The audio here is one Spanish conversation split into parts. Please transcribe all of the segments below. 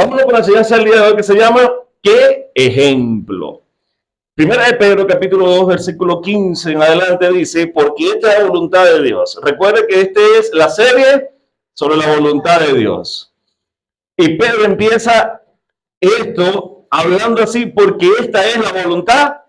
Vámonos con la enseñanza del día de hoy que se llama ¿qué ejemplo? Primera de Pedro, capítulo 2, versículo 15 en adelante dice, porque esta es la voluntad de Dios. Recuerde que esta es la serie sobre la voluntad de Dios. Y Pedro empieza esto hablando así, porque esta es la voluntad.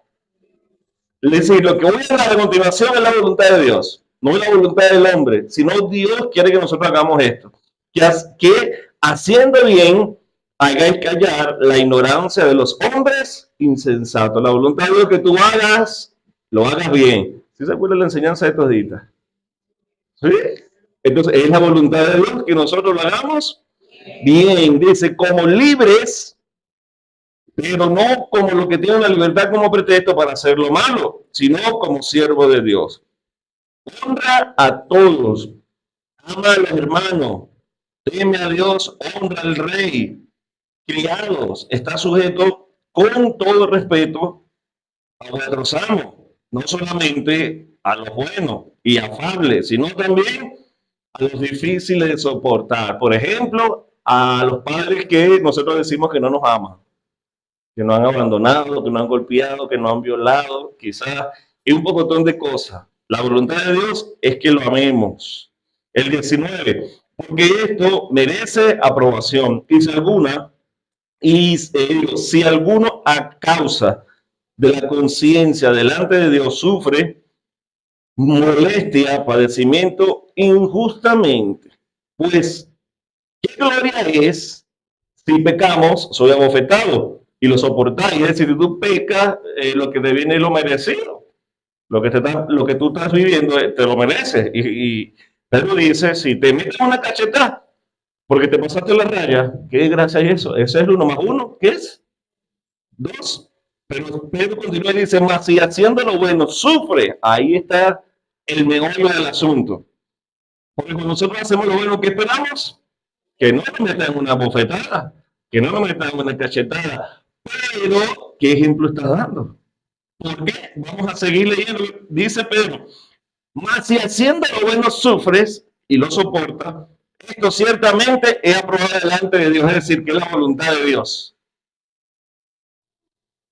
Es decir, lo que voy a dar a continuación es la voluntad de Dios, no es la voluntad del hombre, sino Dios quiere que nosotros hagamos esto. Que haciendo bien hagáis callar la ignorancia de los hombres insensatos. La voluntad de Dios que tú hagas, lo hagas bien. ¿Sí se acuerda la enseñanza de estos días? ¿Sí? Entonces, es la voluntad de Dios que nosotros lo hagamos bien. Dice, como libres, pero no como lo que tienen la libertad como pretexto para hacer lo malo, sino como siervo de Dios. Honra a todos, ama a los hermanos, teme a Dios, honra al rey. Criados, está sujeto con todo respeto a vuestros amos, no solamente a los buenos y afables, sino también a los difíciles de soportar. Por ejemplo, a los padres que nosotros decimos que no nos aman, que nos han abandonado, que nos han golpeado, que nos han violado, quizás, y un pocotón de cosas. La voluntad de Dios es que lo amemos. El 19, porque esto merece aprobación. Si alguno a causa de la conciencia delante de Dios sufre molestia, padecimiento injustamente, pues, ¿qué gloria es si pecamos? Soy abofetado y lo soportáis. Es decir, si tú pecas, lo que te viene es lo merecido. Lo que tú estás viviendo te lo mereces. Y Pedro dice, si te metes una cachetada, porque te pasaste la raya, ¿qué gracia es eso? Eso es el 1 más 1, ¿qué es? 2. Pero Pedro continúa y dice, más si haciendo lo bueno sufre, ahí está el meollo del asunto. Porque cuando nosotros hacemos lo bueno, ¿qué esperamos? Que no nos metan una bofetada, que no nos metan una cachetada. Pero, ¿qué ejemplo estás dando? ¿Por qué? Vamos a seguir leyendo. Dice Pedro, más si haciendo lo bueno sufres y lo soportas, esto ciertamente es aprobado delante de Dios, es decir, que es la voluntad de Dios.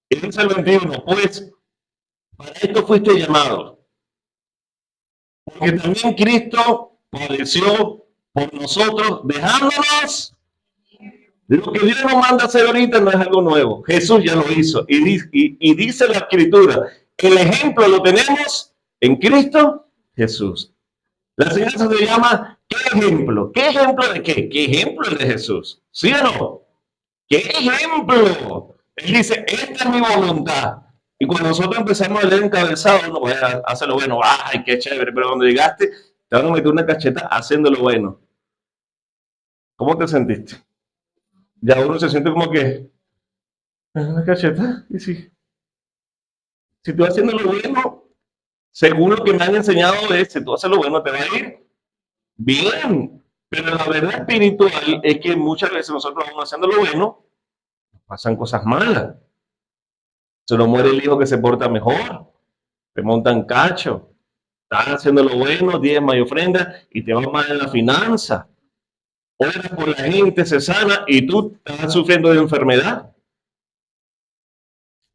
Y dice el 21, pues para esto fuiste llamado, porque también Cristo padeció por nosotros, dejándonos. Lo que Dios nos manda a hacer ahorita no es algo nuevo. Jesús ya lo hizo. Y dice la Escritura, el ejemplo lo tenemos en Cristo Jesús. La enseñanza se llama ¿qué ejemplo? ¿Qué ejemplo de qué? ¿Qué ejemplo de Jesús? ¿Sí o no? ¿Qué ejemplo? Él dice, esta es mi voluntad. Y cuando nosotros empezamos a leer encabezado, uno va a hacer lo bueno, ay, qué chévere, pero cuando llegaste, te van a meter una cacheta haciendo lo bueno. ¿Cómo te sentiste? Ya uno se siente como que, una cacheta, y si tú haciendo lo bueno, según lo que me han enseñado es, si tú haces lo bueno, te va a ir bien. Pero la verdad espiritual es que muchas veces nosotros vamos haciendo lo bueno, pasan cosas malas. Se nos muere el hijo que se porta mejor, te montan cacho, estás haciendo lo bueno, diezma y ofrenda, y te va mal en la finanza. Oras por la gente, se sana, y tú estás sufriendo de enfermedad.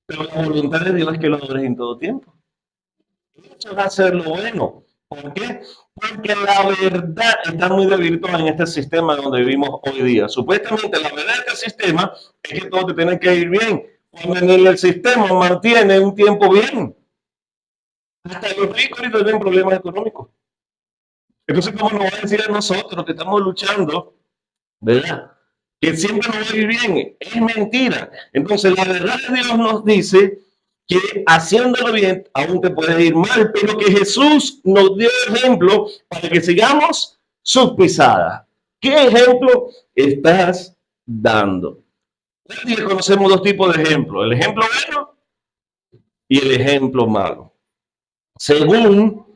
Pero la voluntad de Dios es que lo adores en todo tiempo. Eso va a ser lo bueno. ¿Por qué? Porque la verdad está muy desvirtuada en este sistema donde vivimos hoy día. Supuestamente la verdad de este sistema es que todo te tiene que ir bien. Cuando el sistema mantiene un tiempo bien, hasta los ricos ahorita tienen problemas económicos. Entonces, ¿cómo nos va a decir a nosotros que estamos luchando, verdad? Que siempre nos va a ir bien. Es mentira. Entonces, la verdad de Dios nos dice que haciéndolo bien aún te puede ir mal, pero que Jesús nos dio ejemplo para que sigamos sus pisadas. ¿Qué ejemplo estás dando? Hoy día conocemos dos tipos de ejemplos, el ejemplo bueno y el ejemplo malo. Según,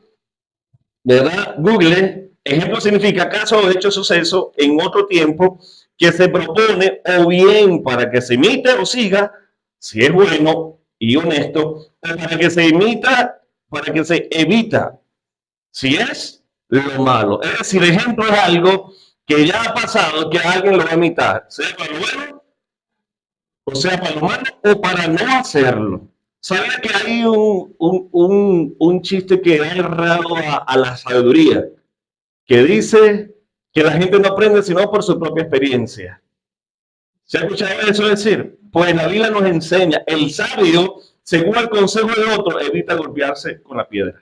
¿verdad? Google, ejemplo significa caso o hecho suceso en otro tiempo que se propone o bien para que se imite o siga, si es bueno y honesto, o para que se imita, para que se evita, si es lo malo. Es decir, ejemplo es algo que ya ha pasado, que alguien lo va a imitar, sea para lo bueno o sea, para lo malo o para no hacerlo. ¿Sabes que hay un chiste que ha errado a la sabiduría? Que dice que la gente no aprende sino por su propia experiencia. ¿Se ha escuchado eso decir? Pues la Biblia nos enseña, el sabio, según el consejo de otro, evita golpearse con la piedra.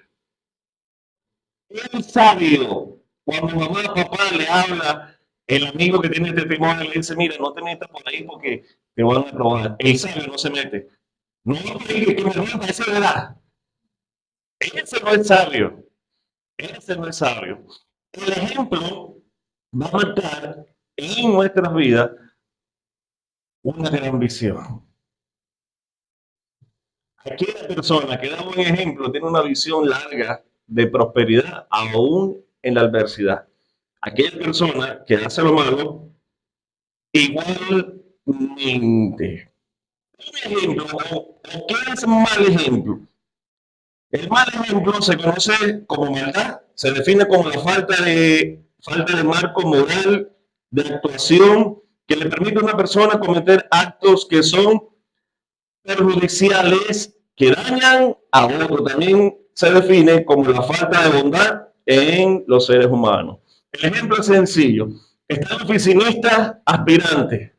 El sabio, cuando mamá o papá le habla, el amigo que tiene testimonio le dice, mira, no te metas por ahí porque te van a probar. El sabio no se mete. No que me rompa esa edad. Ese no es sabio. Ese no es sabio. El ejemplo va a marcar en nuestras vidas una gran visión. Aquella persona que da buen ejemplo tiene una visión larga de prosperidad aún en la adversidad. Aquella persona que hace lo malo igualmente. Un ejemplo, o qué es un mal ejemplo. El mal ejemplo se conoce como maldad, se define como la falta de marco moral, de actuación que le permite a una persona cometer actos que son perjudiciales, que dañan a otro. También se define como la falta de bondad en los seres humanos. El ejemplo es sencillo. Está el oficinista aspirante,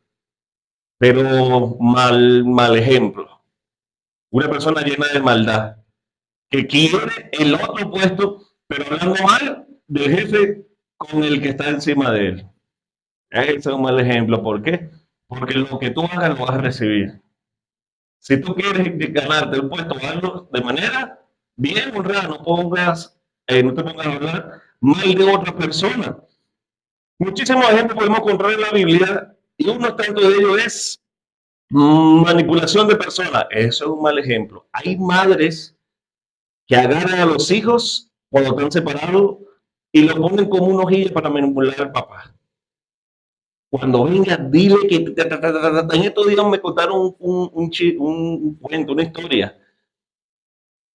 pero mal ejemplo. Una persona llena de maldad, que quiere el otro puesto, pero hablando mal del jefe con el que está encima de él. Ese es un mal ejemplo. ¿Por qué? Porque lo que tú hagas lo vas a recibir. Si tú quieres ganarte el puesto, hazlo de manera bien honrada, no te pongas a hablar mal de otra persona. Muchísimos ejemplos podemos encontrar en la Biblia y uno tanto de ellos es manipulación de personas. Eso es un mal ejemplo. Hay madres que agarran a los hijos cuando están separados y lo ponen como un hojilla para manipular al papá. Cuando venga, dile que en estos días me contaron un cuento, una historia.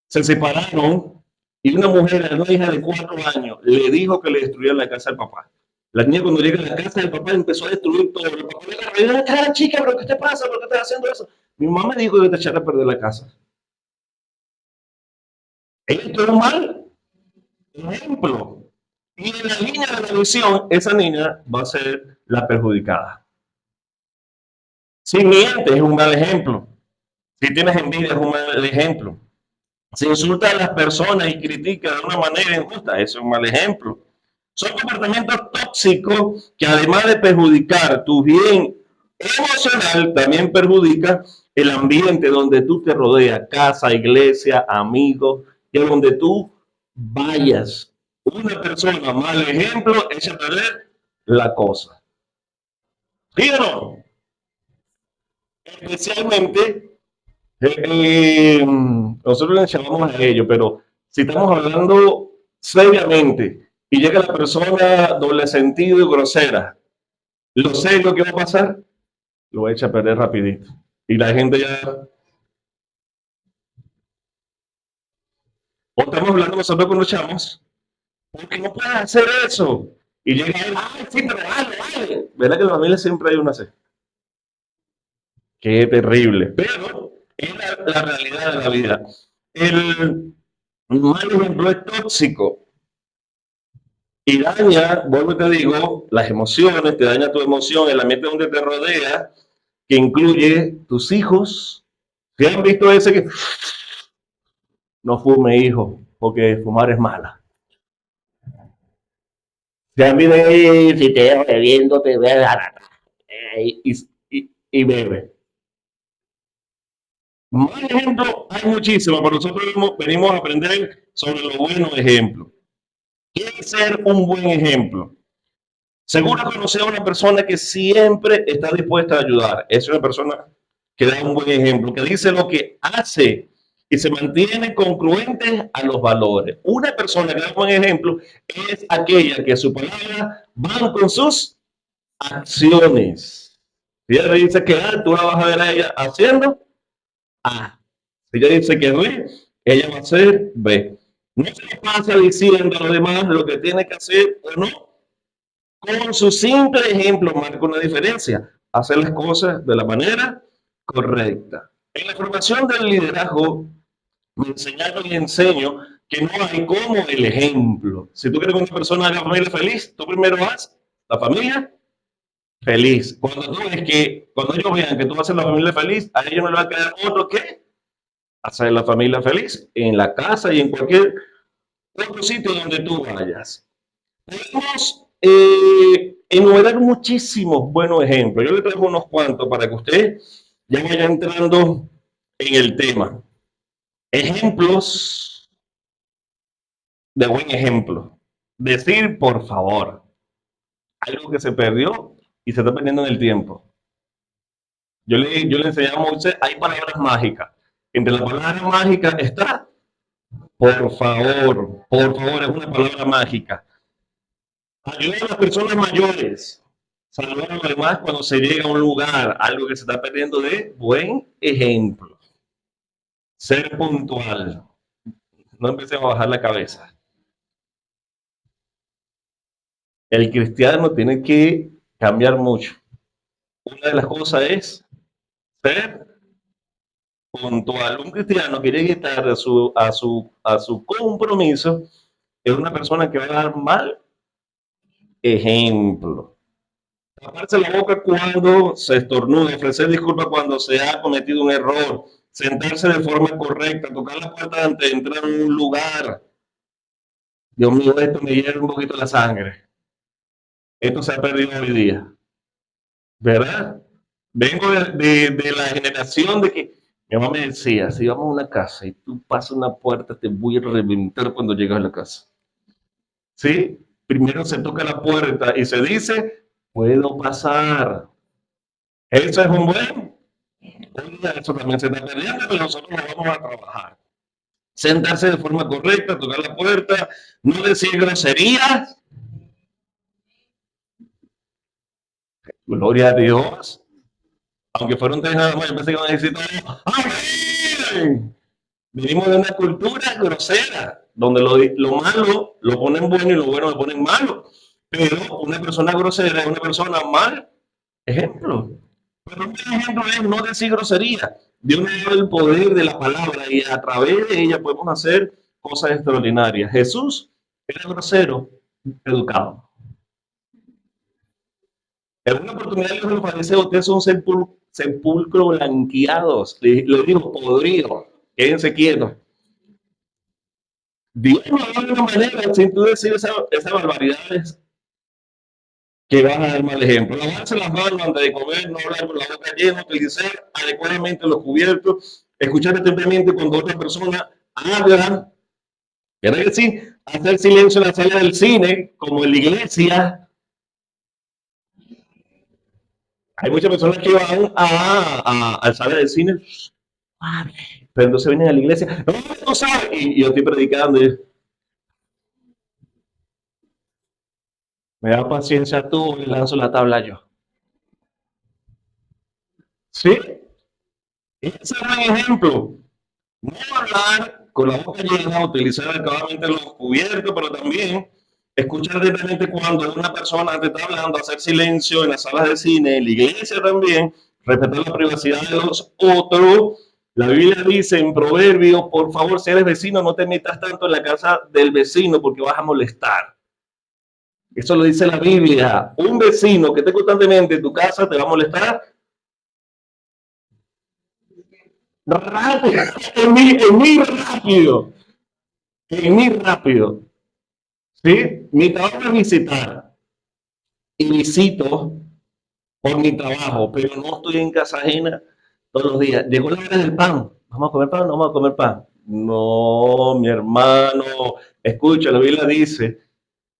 Se separaron y una mujer, una hija de 4 años, le dijo que le destruyera la casa al papá. La niña cuando llega a la casa del papá empezó a destruir todo. El papá le dijo, cara chica, pero ¿qué te pasa? ¿Por qué estás haciendo eso? Mi mamá me dijo que te echara a perder la casa. Esto es un mal ejemplo. Y en la línea de la visión, esa niña va a ser la perjudicada. Si mientes es un mal ejemplo. Si tienes envidia es un mal ejemplo. Si insulta a las personas y critica de una manera injusta, eso es un mal ejemplo. Son comportamientos tóxicos que además de perjudicar tu bien emocional, también perjudica el ambiente donde tú te rodeas, casa, iglesia, amigos, y donde tú vayas. Una persona mal ejemplo echa a perder la cosa. ¿Sí o no? Especialmente, nosotros le llamamos a ello, pero si estamos hablando seriamente y llega la persona doble sentido y grosera, lo serio que va a pasar, lo echa a perder rapidito. Y la gente ya, o estamos hablando nosotros con los chamos, porque no puedes hacer eso. Y llega él, ay, sí, pero vale, vale. ¿Verdad que en la familia siempre hay una C? Qué terrible. Pero es la realidad de la vida. El mal ejemplo es tóxico y daña, vuelvo y te digo, las emociones, te daña tu emoción, el ambiente donde te rodea, que incluye tus hijos. ¿Se han visto ese que no fume, hijo, porque fumar es mala? Se han visto ahí, si te veo bebiendo, te veo y bebe. Mal ejemplo hay muchísimos, pero nosotros venimos a aprender sobre los buenos ejemplos. ¿Qué es ser un buen ejemplo? Seguro conocer a una persona que siempre está dispuesta a ayudar. Es una persona que da un buen ejemplo, que dice lo que hace y se mantiene congruente a los valores. Una persona que da un buen ejemplo es aquella que su palabra van con sus acciones. Si ella dice que A, tú la vas a ver a ella haciendo A. Si ella dice que B, ella va a hacer B. No se pasa diciendo a los demás lo que tiene que hacer o no. Con su simple ejemplo marca una diferencia. Hacer las cosas de la manera correcta. En la formación del liderazgo me enseñaron y enseño que no hay como el ejemplo. Si tú quieres que una persona haga familia feliz, tú primero haz la familia feliz. Cuando tú ves que, cuando ellos vean que tú vas a hacer la familia feliz, a ellos no les va a quedar otro que hacer la familia feliz en la casa y en cualquier otro sitio donde tú vayas. Podemos enumerar muchísimos buenos ejemplos. Yo le traigo unos cuantos para que usted ya vaya entrando en el tema. Ejemplos de buen ejemplo. Decir por favor, algo que se perdió y se está perdiendo en el tiempo. Yo le enseñaba a Moisés, hay palabras mágicas. Entre las palabras mágicas está por favor, es una palabra mágica. Ayudar a las personas mayores, saludar a los demás cuando se llega a un lugar, algo que se está perdiendo de buen ejemplo. Ser puntual, no empecemos a bajar la cabeza. El cristiano tiene que cambiar mucho. Una de las cosas es ser puntual. Un cristiano que llegue tarde a su compromiso es una persona que va a dar mal ejemplo. Taparse la boca cuando se estornuda, ofrecer disculpas cuando se ha cometido un error, sentarse de forma correcta, tocar la puerta antes de entrar en un lugar. Dios mío, esto me hierve un poquito la sangre. Esto se ha perdido hoy día, ¿verdad? Vengo de la generación de que mi mamá me decía, si vamos a una casa y tú pasas una puerta, te voy a reventar cuando llegas a la casa. ¿Sí? Primero se toca la puerta y se dice, puedo pasar. Eso es un buen. Eso también se está perdiendo, pero nosotros lo vamos a trabajar. Sentarse de forma correcta, tocar la puerta, no decir groserías. Gloria a Dios. Aunque fueron tres nada más, yo pensé que iban a decir todo. ¡Amén! Venimos de una cultura grosera, donde lo malo lo ponen bueno y lo bueno lo ponen malo. Pero una persona grosera es una persona mal ejemplo. Pero un ejemplo es no decir grosería. Dios nos da el poder de la palabra y a través de ella podemos hacer cosas extraordinarias. Jesús era grosero, educado. En una oportunidad le dijo a los fariseos, ustedes son sepulcro blanqueados. Le dijo, podrido, quédense quietos. Dios nos da una manera, sin tú decir esas barbaridades, que vas a dar mal ejemplo. Lavarse las manos antes de comer, no hablar con la boca llena, utilizar adecuadamente los cubiertos, escuchar atentamente cuando otra persona habla. Quiere decir, hacer silencio en la sala del cine, como en la iglesia. Hay muchas personas que van a la sala del cine, pero entonces vienen a la iglesia, no, no sabes, y yo estoy predicando. Y me da paciencia tú y lanzo la tabla yo. ¿Sí? Ese es un ejemplo. No hablar con la boca llena, utilizar adecuadamente los cubiertos, pero también escuchar atentamente cuando una persona te está hablando, hacer silencio en las salas de cine, en la iglesia también, respetar la privacidad de los otros. La Biblia dice en Proverbios, por favor, si eres vecino, no te metas tanto en la casa del vecino porque vas a molestar. Eso lo dice la Biblia. Un vecino que esté constantemente en tu casa te va a molestar rápido, es muy rápido, es muy rápido. ¿Sí? Mi trabajo es visitar y visito por mi trabajo, pero no estoy en casa ajena todos los días. Llegó la hora del pan. ¿Vamos a comer pan? No vamos a comer pan. No, mi hermano, escucha, la Biblia dice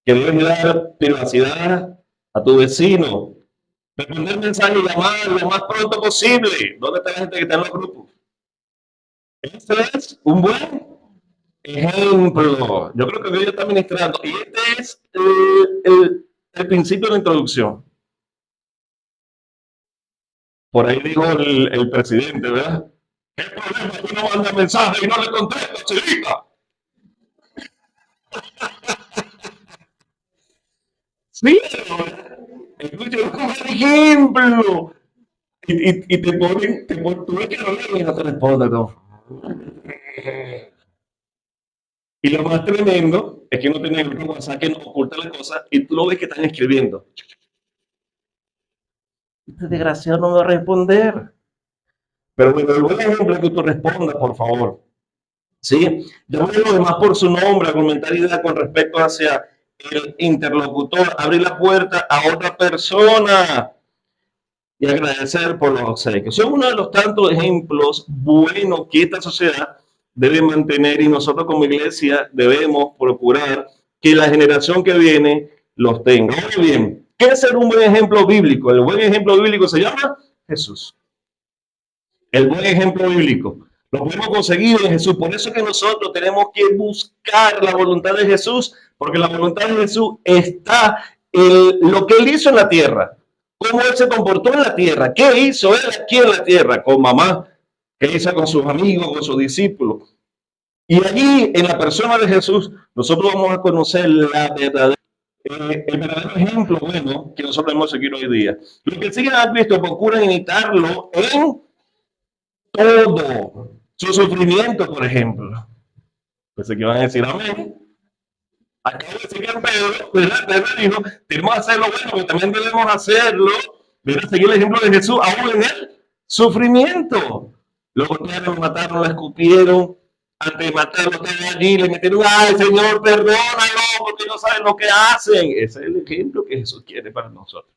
que debes dar privacidad a tu vecino. Responder mensajes y llamar lo más pronto posible. ¿Dónde está la gente que está en los grupos? Este es un buen ejemplo. Yo creo que Dios está ministrando. Y este es el principio de la introducción. Por ahí dijo el presidente, ¿verdad? ¿Qué problema que uno manda mensaje y no le contesta, chiquita? Sí, escuchen un ejemplo. Y tú ves que no leen y no te responden, no. Y lo más tremendo es que no tienen el WhatsApp que nos oculta las cosas y tú lo ves que están escribiendo. Este desgraciado no me va a responder. Pero bueno, el buen ejemplo es que tú respondas, por favor. ¿Sí? Llamar a los demás por su nombre, argumentar ideas con respecto hacia el interlocutor, abrir la puerta a otra persona y agradecer por los obsequios. Son uno de los tantos ejemplos buenos que esta sociedad debe mantener y nosotros como iglesia debemos procurar que la generación que viene los tenga. Ahora bien, ¿qué es ser un buen ejemplo bíblico? El buen ejemplo bíblico se llama Jesús. El buen ejemplo bíblico. Lo podemos conseguir en Jesús. Por eso es que nosotros tenemos que buscar la voluntad de Jesús, porque la voluntad de Jesús está en lo que él hizo en la tierra, cómo él se comportó en la tierra, qué hizo él aquí en la tierra, con mamá, qué hizo con sus amigos, con sus discípulos. Y allí, en la persona de Jesús, nosotros vamos a conocer el verdadero ejemplo bueno que nosotros hemos seguido hoy día. Los que siguen a Cristo procuran imitarlo en todo su sufrimiento, por ejemplo. Pues que van a decir amén. Acabo de decir que Pedro, ¿verdad? Pedro dijo, tenemos que hacer lo bueno, pero también debemos hacerlo, ¿verdad? Seguir el ejemplo de Jesús, aún en el sufrimiento. Lo golpearon, lo mataron, lo escupieron, antes de matarlo, estaban allí, le metieron, ay, Señor, perdónalo, porque no saben lo que hacen. Ese es el ejemplo que Jesús quiere para nosotros.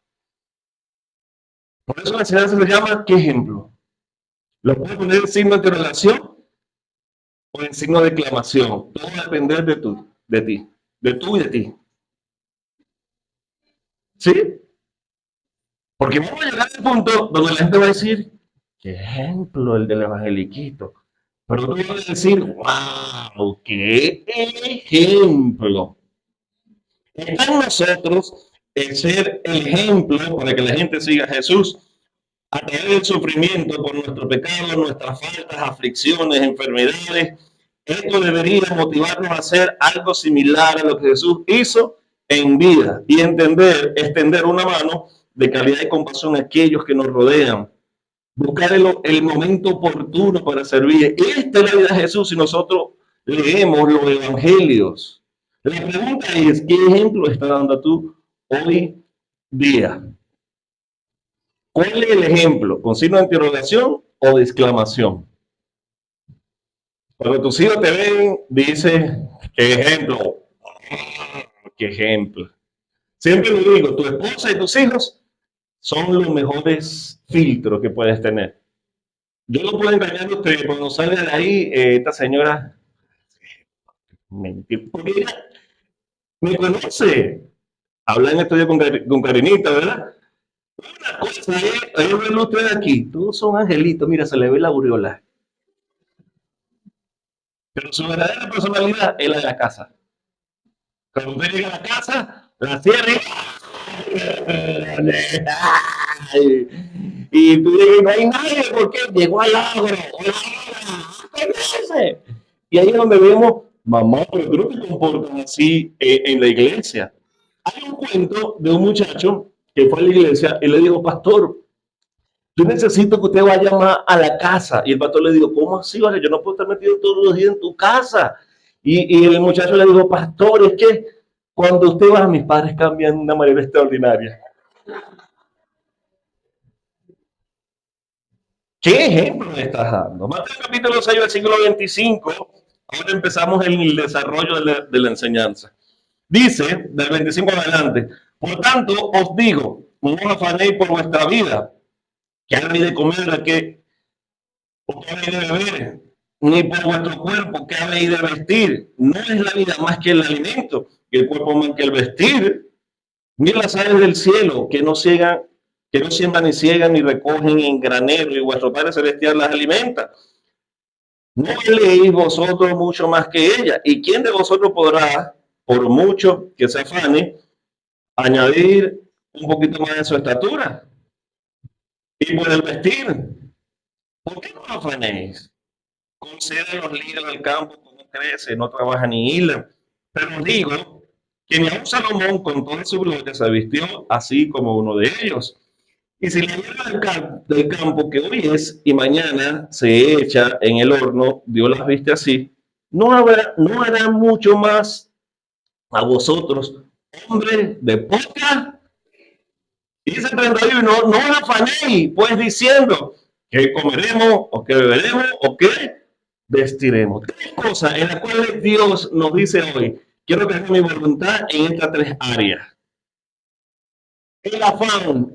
Por eso la enseñanza se llama, ¿qué ejemplo? Lo puedes poner en signo de relación o en signo de exclamación. Todo va a depender de ti, de tú y de ti. ¿Sí? Porque vamos a llegar al punto donde la gente va a decir, qué ejemplo el del evangeliquito. Pero tú vas a decir, wow, qué ejemplo. Está en nosotros el ser el ejemplo para que la gente siga a Jesús a través del sufrimiento por nuestro pecado, nuestras faltas, aflicciones, enfermedades. Esto debería motivarnos a hacer algo similar a lo que Jesús hizo en vida y extender una mano de calidad y compasión a aquellos que nos rodean. Buscar el momento oportuno para servir. Esta es la vida de Jesús si nosotros leemos los evangelios. La pregunta es, ¿qué ejemplo estás dando tú hoy día? ¿Cuál es el ejemplo? ¿Con signo de interrogación o de exclamación? Cuando tus hijos te ven, dice, ¿qué ejemplo? ¿Qué ejemplo? Siempre lo digo, tu esposa y tus hijos son los mejores filtros que puedes tener. Yo no puedo engañar a usted, cuando sale de ahí, esta señora, mentir, porque ella me conoce. Habla en estudio con Karinita, ¿verdad? Una cosa es, ahí ven ustedes aquí, todos son angelitos, mira, se le ve la aureola. Pero su verdadera personalidad es la de la casa. Cuando usted llega a la casa, la cierra y tú dices, no hay nadie, porque llegó al agro. Y ahí es donde vemos, mamá, pero tú no te comportas así en la iglesia. Hay un cuento de un muchacho que fue a la iglesia y le dijo, pastor, yo necesito que usted vaya más a la casa. Y el pastor le dijo, ¿cómo así? Vale, yo no puedo estar metido todos los días en tu casa. Y el muchacho le dijo, pastor, es que cuando usted va, mis padres cambian de una manera extraordinaria. ¿Qué ejemplo me estás dando? Mateo capítulo 6, versículo 25. Ahora empezamos el desarrollo de la enseñanza. Dice, del 25 en adelante, por tanto os digo, no os afanéis por vuestra vida, que habéis de comer, o que habéis de beber, ni por vuestro cuerpo, que habéis de vestir. No es la vida más que el alimento, y el cuerpo más que el vestir. Ni las aves del cielo, que no siembran ni ciegan ni recogen en granero, y vuestro Padre Celestial las alimenta. ¿No leéis vosotros mucho más que ella? ¿Y quién de vosotros podrá, por mucho que se afane, añadir un poquito más de su estatura? Y por el vestir, ¿por qué no afanéis? Consideren los lirios del campo como crecen, no trabajan ni hilan. Pero os digo que ni aun Salomón con toda su gloria se vistió así como uno de ellos. Y si la hierba del campo que hoy es y mañana se echa en el horno, Dios las viste así, no hará mucho más a vosotros, hombres de poca. Y dice el 31, no os afanéis, pues diciendo que comeremos o que beberemos o que vestiremos. Tres cosas en las cuales Dios nos dice hoy, quiero que haga mi voluntad en estas tres áreas. El afán,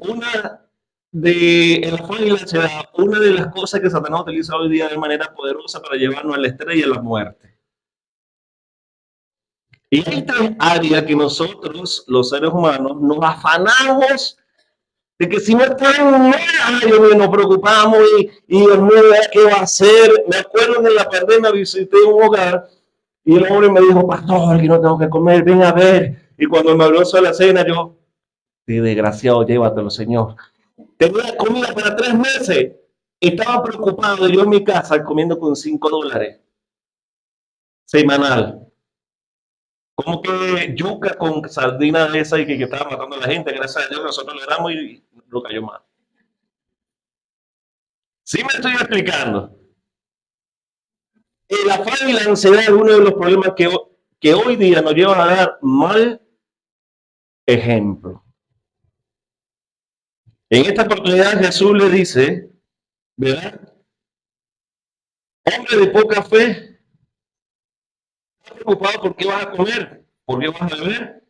el afán y la ansiedad, una de las cosas que Satanás utiliza hoy día de manera poderosa para llevarnos al estrés y a la muerte. Y hay tres áreas que nosotros, los seres humanos, nos afanamos de que si no están nos preocupamos y Dios mío, ¿qué va a hacer? Me acuerdo que en la pandemia visité un hogar y el hombre me dijo, pastor, que no tengo que comer, ven a ver. Y cuando me habló sobre la cena, yo, de desgraciado, llévatelo, Señor. Tenía comida para 3 meses. Estaba preocupado yo en mi casa comiendo con $5 semanal. Como que yuca con sardina de esa y que estaba matando a la gente. Gracias a Dios nosotros lo damos y no cayó mal. Sí me estoy explicando. El afán y la ansiedad es uno de los problemas que hoy día nos llevan a dar mal ejemplo. En esta oportunidad Jesús le dice, ¿verdad? Hombre de poca fe, ¿estás preocupado por qué vas a comer? ¿Por qué vas a beber?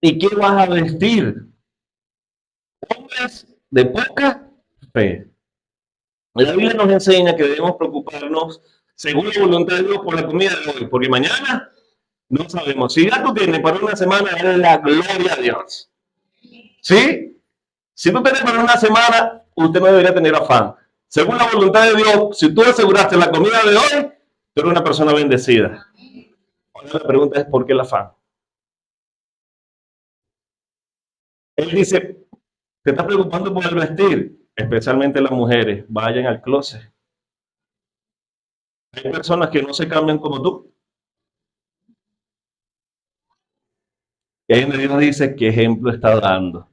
¿Y qué vas a vestir? Hombres de poca fe. La Biblia nos enseña que debemos preocuparnos según la voluntad de Dios por la comida de hoy, porque mañana no sabemos. Si ya tú tienes para una semana, es la gloria a Dios. ¿Sí? Si tú tienes para una semana, usted no debería tener afán. Según la voluntad de Dios, si tú aseguraste la comida de hoy, tú eres una persona bendecida. Ahora la pregunta es, ¿por qué el afán? Él dice, te está preocupando por el vestir, especialmente las mujeres, vayan al closet. Hay personas que no se cambian como tú. Y ahí donde Dios dice, ¿qué ejemplo está dando?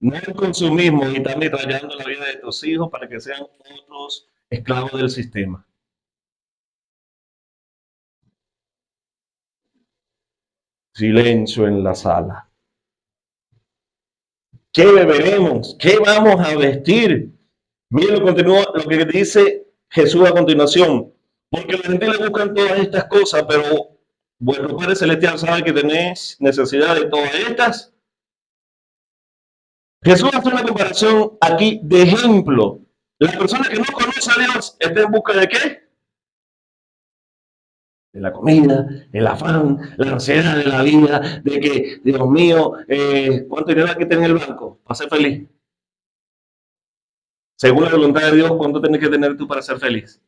No el consumismo y también trayendo la vida de tus hijos para que sean otros esclavos del sistema. Silencio en la sala. ¿Qué beberemos? ¿Qué vamos a vestir? Miren lo que dice Jesús a continuación. Porque la gente le buscan todas estas cosas, pero vuestro Padre Celestial sabe que tenéis necesidad de todas estas. Jesús hace una comparación aquí de ejemplo. La persona que no conoce a Dios está en busca de qué? De la comida, el afán, la ansiedad de la vida, de que, Dios mío, ¿cuánto dinero hay que tener en el banco para ser feliz? Según la voluntad de Dios, ¿cuánto tienes que tener tú para ser feliz?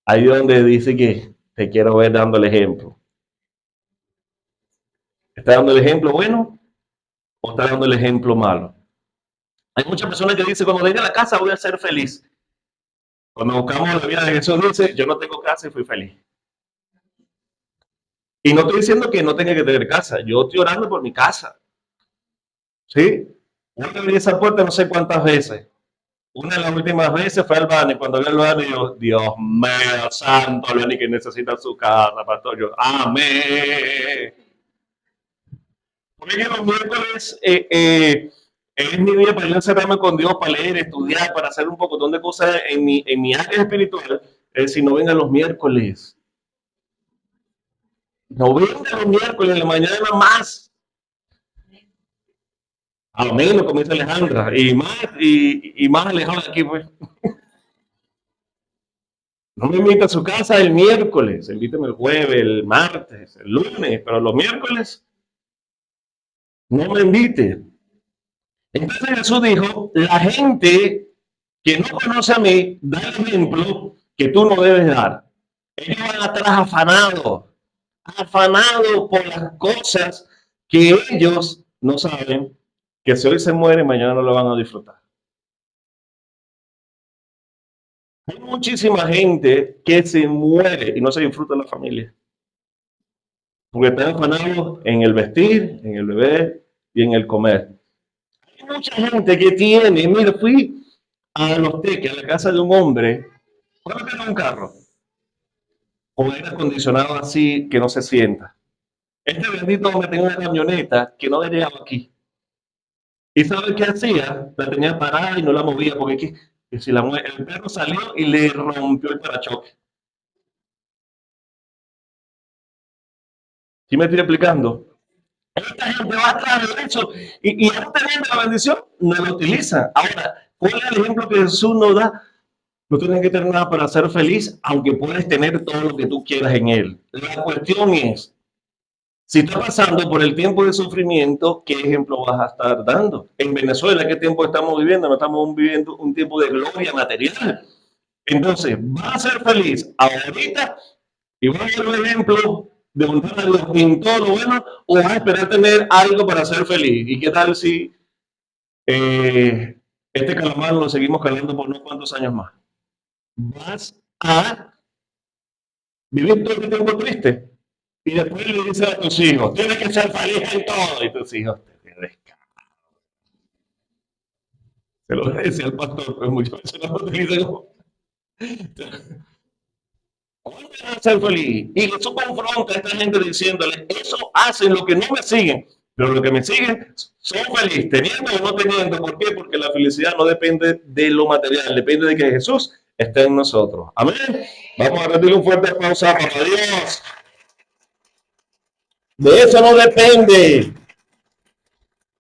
Ahí es donde dice que te quiero ver dando el ejemplo. ¿Está dando el ejemplo bueno o está dando el ejemplo malo? Hay muchas personas que dicen, cuando venga a la casa voy a ser feliz. Cuando buscamos la vida de Jesús, dice, yo no tengo casa y fui feliz. Y no estoy diciendo que no tenga que tener casa. Yo estoy orando por mi casa. ¿Sí? Yo abrí esa puerta no sé cuántas veces. Una de las últimas veces fue al baño. Cuando vi al baño, yo, Dios mío, santo, Leoni, que necesita su casa, pastor. Yo, amén. Porque los miércoles es mi día para yo encerrarme con Dios, para leer, estudiar, para hacer un poco de cosas en mi área espiritual. Si no vengan los miércoles. No vengan los miércoles, en la mañana más. Amén, como dice Alejandra. Y más alejado de aquí, pues. No me invita a su casa el miércoles, invítame el jueves, el martes, el lunes, pero los miércoles no me invite. Entonces Jesús dijo, la gente que no conoce a mí, da el ejemplo que tú no debes dar. Ellos van atrás afanados por las cosas que ellos no saben que si hoy se mueren, mañana no lo van a disfrutar. Hay muchísima gente que se muere y no se disfruta la familia. Porque están afanados en el vestir, en el beber y en el comer. mucha gente que tiene, mira, fui a Los Teques, a la casa de un hombre, ¿cuándo tiene un carro? Con aire acondicionado así que no se sienta. Este bendito hombre tenía una camioneta que no llegaba aquí. ¿Y sabe qué hacía? La tenía parada y no la movía porque que si el perro salió y le rompió el parachoque. ¿Sí me estoy explicando? Esta gente va atrás de eso y aún teniendo la bendición, no la utiliza. Ahora, ¿cuál es el ejemplo que Jesús nos da? No tienes que tener nada para ser feliz, aunque puedes tener todo lo que tú quieras en él. La cuestión es, si estás pasando por el tiempo de sufrimiento, ¿qué ejemplo vas a estar dando? En Venezuela, ¿qué tiempo estamos viviendo? No estamos viviendo un tiempo de gloria material. Entonces, ¿vas a ser feliz ahorita y vas a ser un ejemplo de honrar a Dios en todo lo bueno o vas a esperar tener algo para ser feliz? ¿Y qué tal si este calamar lo seguimos calando por unos cuantos años más? ¿Vas a vivir todo el tiempo triste? Y después le dices a tus hijos, tienes que ser feliz en todo. Y tus hijos te se lo decía al pastor, pues muchas veces lo utilizan como, ¿cómo te vas a ser feliz? Y Jesús confronta a esta gente diciéndole, eso hacen los que no me siguen, pero los que me siguen son felices, teniendo o no teniendo. ¿Por qué? Porque la felicidad no depende de lo material, depende de que Jesús esté en nosotros. Amén. Vamos a rendirle un fuerte aplauso a Papá Dios. De eso no depende.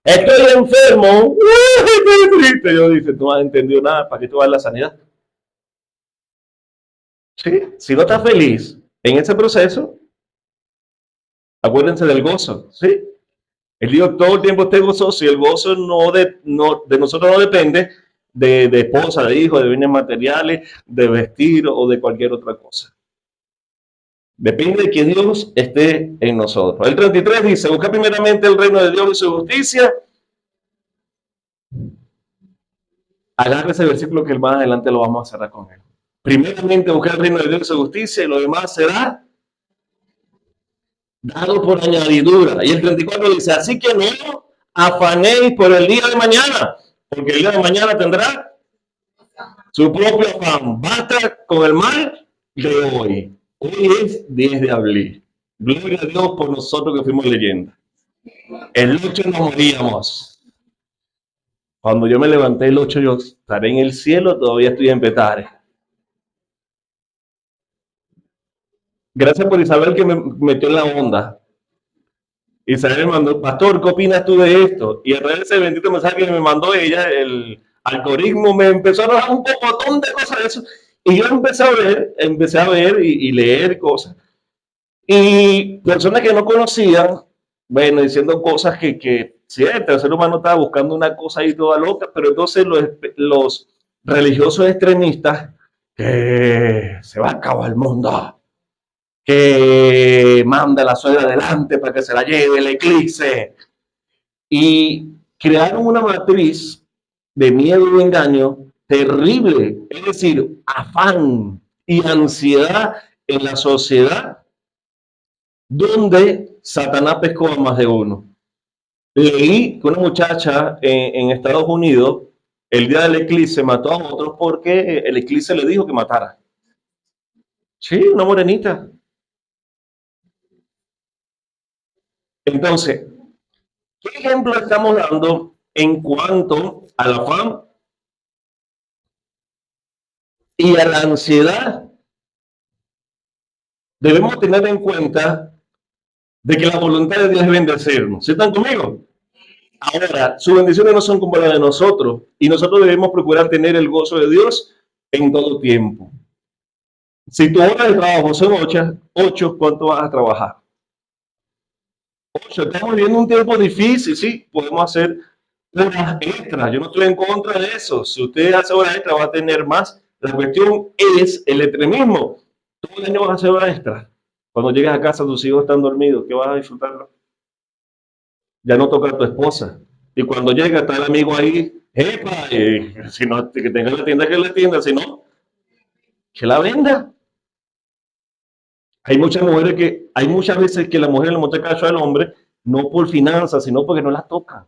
Estoy enfermo. Estoy triste. Yo dice, tú no has entendido nada. ¿Para qué tú vas a la sanidad? ¿Sí? Si no estás feliz en ese proceso, acuérdense del gozo. ¿Sí? El Dios todo el tiempo esté gozoso y el gozo de nosotros no depende de esposa, de hijos, de bienes materiales, de vestir o de cualquier otra cosa. Depende de que Dios esté en nosotros. El 33 dice, busca primeramente el reino de Dios y su justicia. Agarra ese versículo que más adelante lo vamos a cerrar con él. Primeramente buscar el reino de Dios y su justicia y lo demás será dado por añadidura. Y el 34 dice, así que no afanéis por el día de mañana, porque el día de mañana tendrá su propio afán. Basta con el mal de hoy. Hoy es 10 de abril. Gloria a Dios por nosotros que fuimos leyenda. El 8 nos moríamos. Cuando yo me levanté el 8, yo estaré en el cielo, todavía estoy en Petare. Gracias por Isabel que me metió en la onda. Isabel me mandó, pastor, ¿qué opinas tú de esto? Y a través de ese bendito mensaje que me mandó ella, el algoritmo me empezó a dar un montón de cosas de eso. Y yo empecé a ver y leer cosas. Y personas que no conocían, bueno, diciendo cosas que cierto, el ser humano estaba buscando una cosa ahí toda loca, pero entonces los religiosos extremistas, que se va a acabar el mundo, que manda a la suegra adelante para que se la lleve el eclipse. Y crearon una matriz de miedo y engaño terrible, es decir, afán y ansiedad en la sociedad donde Satanás pescó a más de uno. Leí que una muchacha en Estados Unidos, el día del eclipse, mató a otros porque el eclipse le dijo que matara. Sí, una morenita. Entonces, ¿qué ejemplo estamos dando en cuanto al afán y a la ansiedad? Debemos tener en cuenta de que la voluntad de Dios es bendecirnos. ¿Sí están conmigo? Ahora, sus bendiciones no son como las de nosotros y nosotros debemos procurar tener el gozo de Dios en todo tiempo. Si tu hora de trabajo son 8, ¿cuánto vas a trabajar? 8. Estamos viviendo un tiempo difícil, sí, podemos hacer horas extras. Yo no estoy en contra de eso. Si usted hace horas extras, va a tener más. La cuestión es el extremismo. Todo el año vas a hacer horas extras. Cuando llegas a casa, tus hijos están dormidos. ¿Qué vas a disfrutarlo? Ya no toca a tu esposa. Y cuando llega, está el amigo ahí. ¡Epa! Si no, que tenga la tienda, que la tienda. Si no, que la venda. Hay muchas veces que la mujer le monta cacho al hombre, no por finanzas, sino porque no la toca.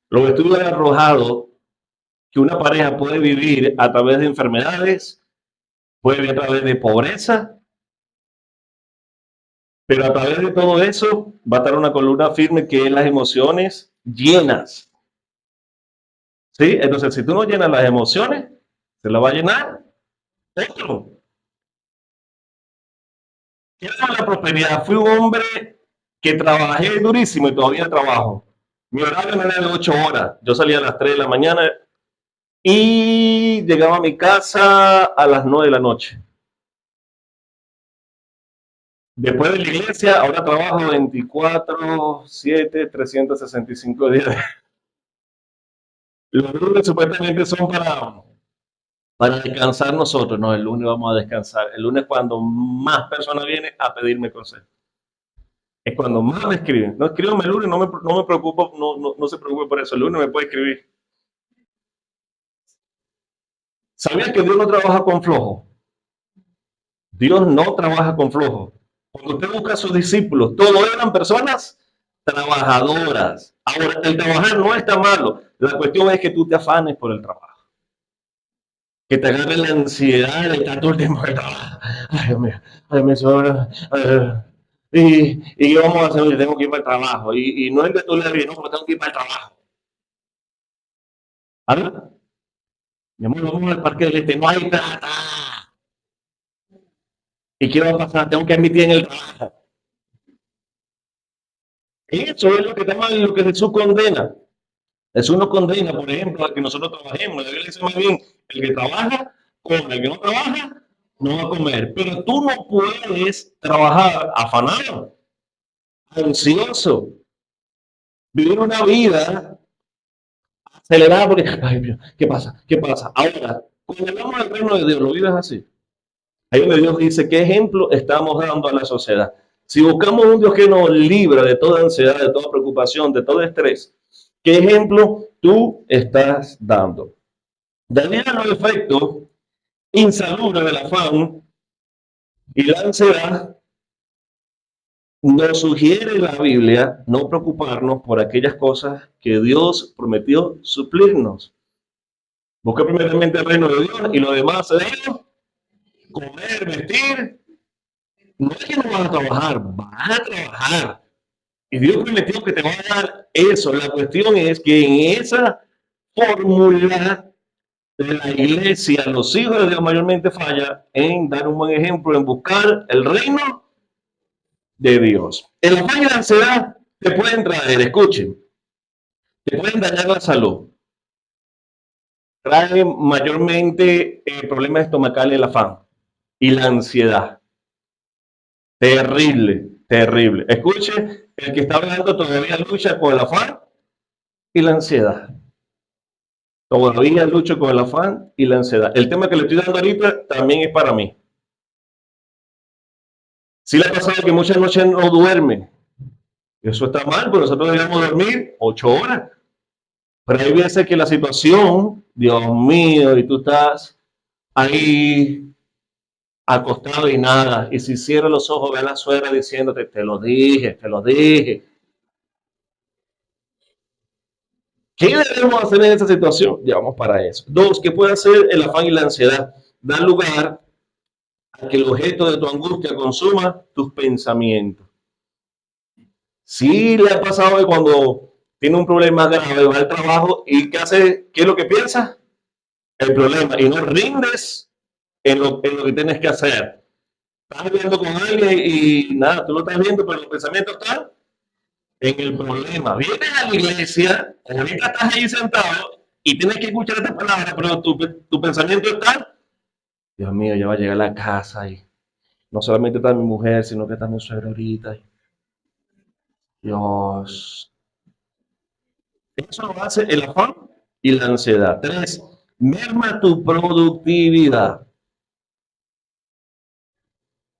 Los estudios han arrojado que una pareja puede vivir a través de enfermedades, puede vivir a través de pobreza, pero a través de todo eso va a estar una columna firme que es las emociones llenas. ¿Sí? Entonces, si tú no llenas las emociones, se la va a llenar otro. ¿Qué es la prosperidad? Fui un hombre que trabajé durísimo y todavía trabajo. Mi horario no era de 8 horas. Yo salía a las 3 de la mañana y llegaba a mi casa a las 9 de la noche. Después de la iglesia, ahora trabajo 24, 7, 365 días. Los lunes supuestamente son para descansar nosotros. No, el lunes vamos a descansar. El lunes cuando más personas vienen a pedirme consejo. Es cuando más me escriben. No, escríbame el lunes, no me preocupo, no se preocupe por eso. El lunes me puede escribir. ¿Sabías que Dios no trabaja con flojo? Dios no trabaja con flojo. Cuando usted busca a sus discípulos, todos eran personas trabajadoras. Ahora, el trabajar no está malo. La cuestión es que tú te afanes por el trabajo. Que te agarre la ansiedad de estar todo el tiempo en el trabajo. Ay, Dios mío, ay, me sobra. ¿Y qué vamos a hacer? Yo tengo que ir para el trabajo. Y no es que tú le digas, no, porque tengo que ir para el trabajo. ¿Habla? Mi amor, vamos al parque del este, no hay plata. ¿Y qué va a pasar? Tengo que admitir en el trabajo. Eso es lo que está mal, lo que Jesús condena. Jesús no condena, por ejemplo, a que nosotros trabajemos. La Biblia dice más bien, el que trabaja, come. El que no trabaja, no va a comer. Pero tú no puedes trabajar afanado, ansioso, vivir una vida acelerada porque, ay, Dios, ¿qué pasa? ¿Qué pasa? Ahora, cuando hablamos del reino de Dios, ¿lo vives así? Ahí donde Dios dice, ¿qué ejemplo estamos dando a la sociedad? Si buscamos un Dios que nos libra de toda ansiedad, de toda preocupación, de todo estrés, ¿qué ejemplo tú estás dando? Debido a los efectos insalubres del afán y la ansiedad, nos sugiere la Biblia no preocuparnos por aquellas cosas que Dios prometió suplirnos. Busca primeramente el reino de Dios y lo demás se debe comer, vestir. No es que no vas a trabajar, vas a trabajar. Y Dios prometió que te va a dar eso. La cuestión es que en esa fórmula la iglesia, los hijos de Dios mayormente falla en dar un buen ejemplo, en buscar el reino de Dios. El afán y la ansiedad te pueden traer, escuchen, te pueden dañar la salud. Trae mayormente problemas estomacales el afán y la ansiedad. Terrible, terrible. Escuche, el que está hablando todavía lucha con el afán y la ansiedad. Todavía lucho con el afán y la ansiedad. El tema que le estoy dando ahorita también es para mí. Sí le ha pasado que muchas noches no duerme. Eso está mal, porque nosotros debemos dormir 8 horas. Pero hay veces que la situación, Dios mío, y tú estás ahí acostado y nada. Y si cierras los ojos, ve a la suegra diciéndote, te lo dije, te lo dije. ¿Qué debemos hacer en esa situación? Ya vamos para eso. Dos, ¿qué puede hacer el afán y la ansiedad? Dar lugar a que el objeto de tu angustia consuma tus pensamientos. Sí le ha pasado que cuando tiene un problema grave va al trabajo y ¿qué hace? ¿Qué es lo que piensa? El problema. Y no rindes en lo que tienes que hacer. Estás viendo con alguien y nada, tú lo estás viendo, pero el pensamiento está en el problema. Vienes a la iglesia, ahorita estás ahí sentado y tienes que escuchar esta palabra, pero tu pensamiento está, Dios mío, ya va a llegar a la casa y no solamente está mi mujer, sino que está mi suegra ahorita. Dios. Eso lo hace el afán y la ansiedad. Tres, merma tu productividad.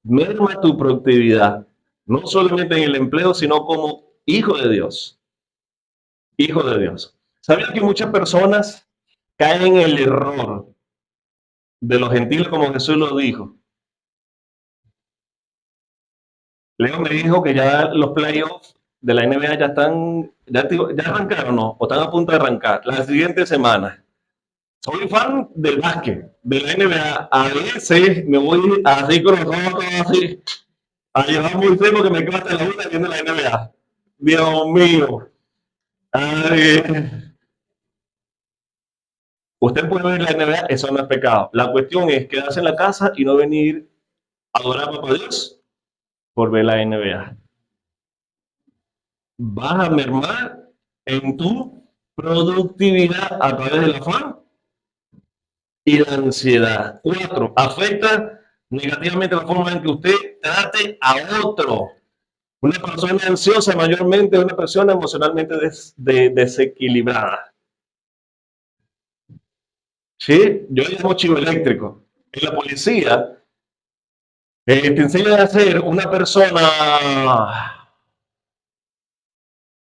Merma tu productividad. No solamente en el empleo, sino como hijo de Dios. Hijo de Dios. ¿Sabían que muchas personas caen en el error de los gentiles como Jesús lo dijo? Leo me dijo que ya los playoffs de la NBA ya están, ya arrancaron, ¿no? O están a punto de arrancar la siguiente semana. Soy fan del básquet, de la NBA. A veces me voy así con los ojos así, a llevar muy tiempo que me quedo hasta la una viendo la NBA. Dios mío. Ay, usted puede ver la NBA, eso no es pecado. La cuestión es quedarse en la casa y no venir a adorar a Papá Dios por ver la NBA. Vas a mermar en tu productividad a través del afán y la ansiedad. 4. Afecta negativamente la forma en que usted trate a otro. Una persona ansiosa mayormente es una persona emocionalmente desequilibrada. ¿Sí? Yo llamo chivo eléctrico. En la policía te enseñan a ser una persona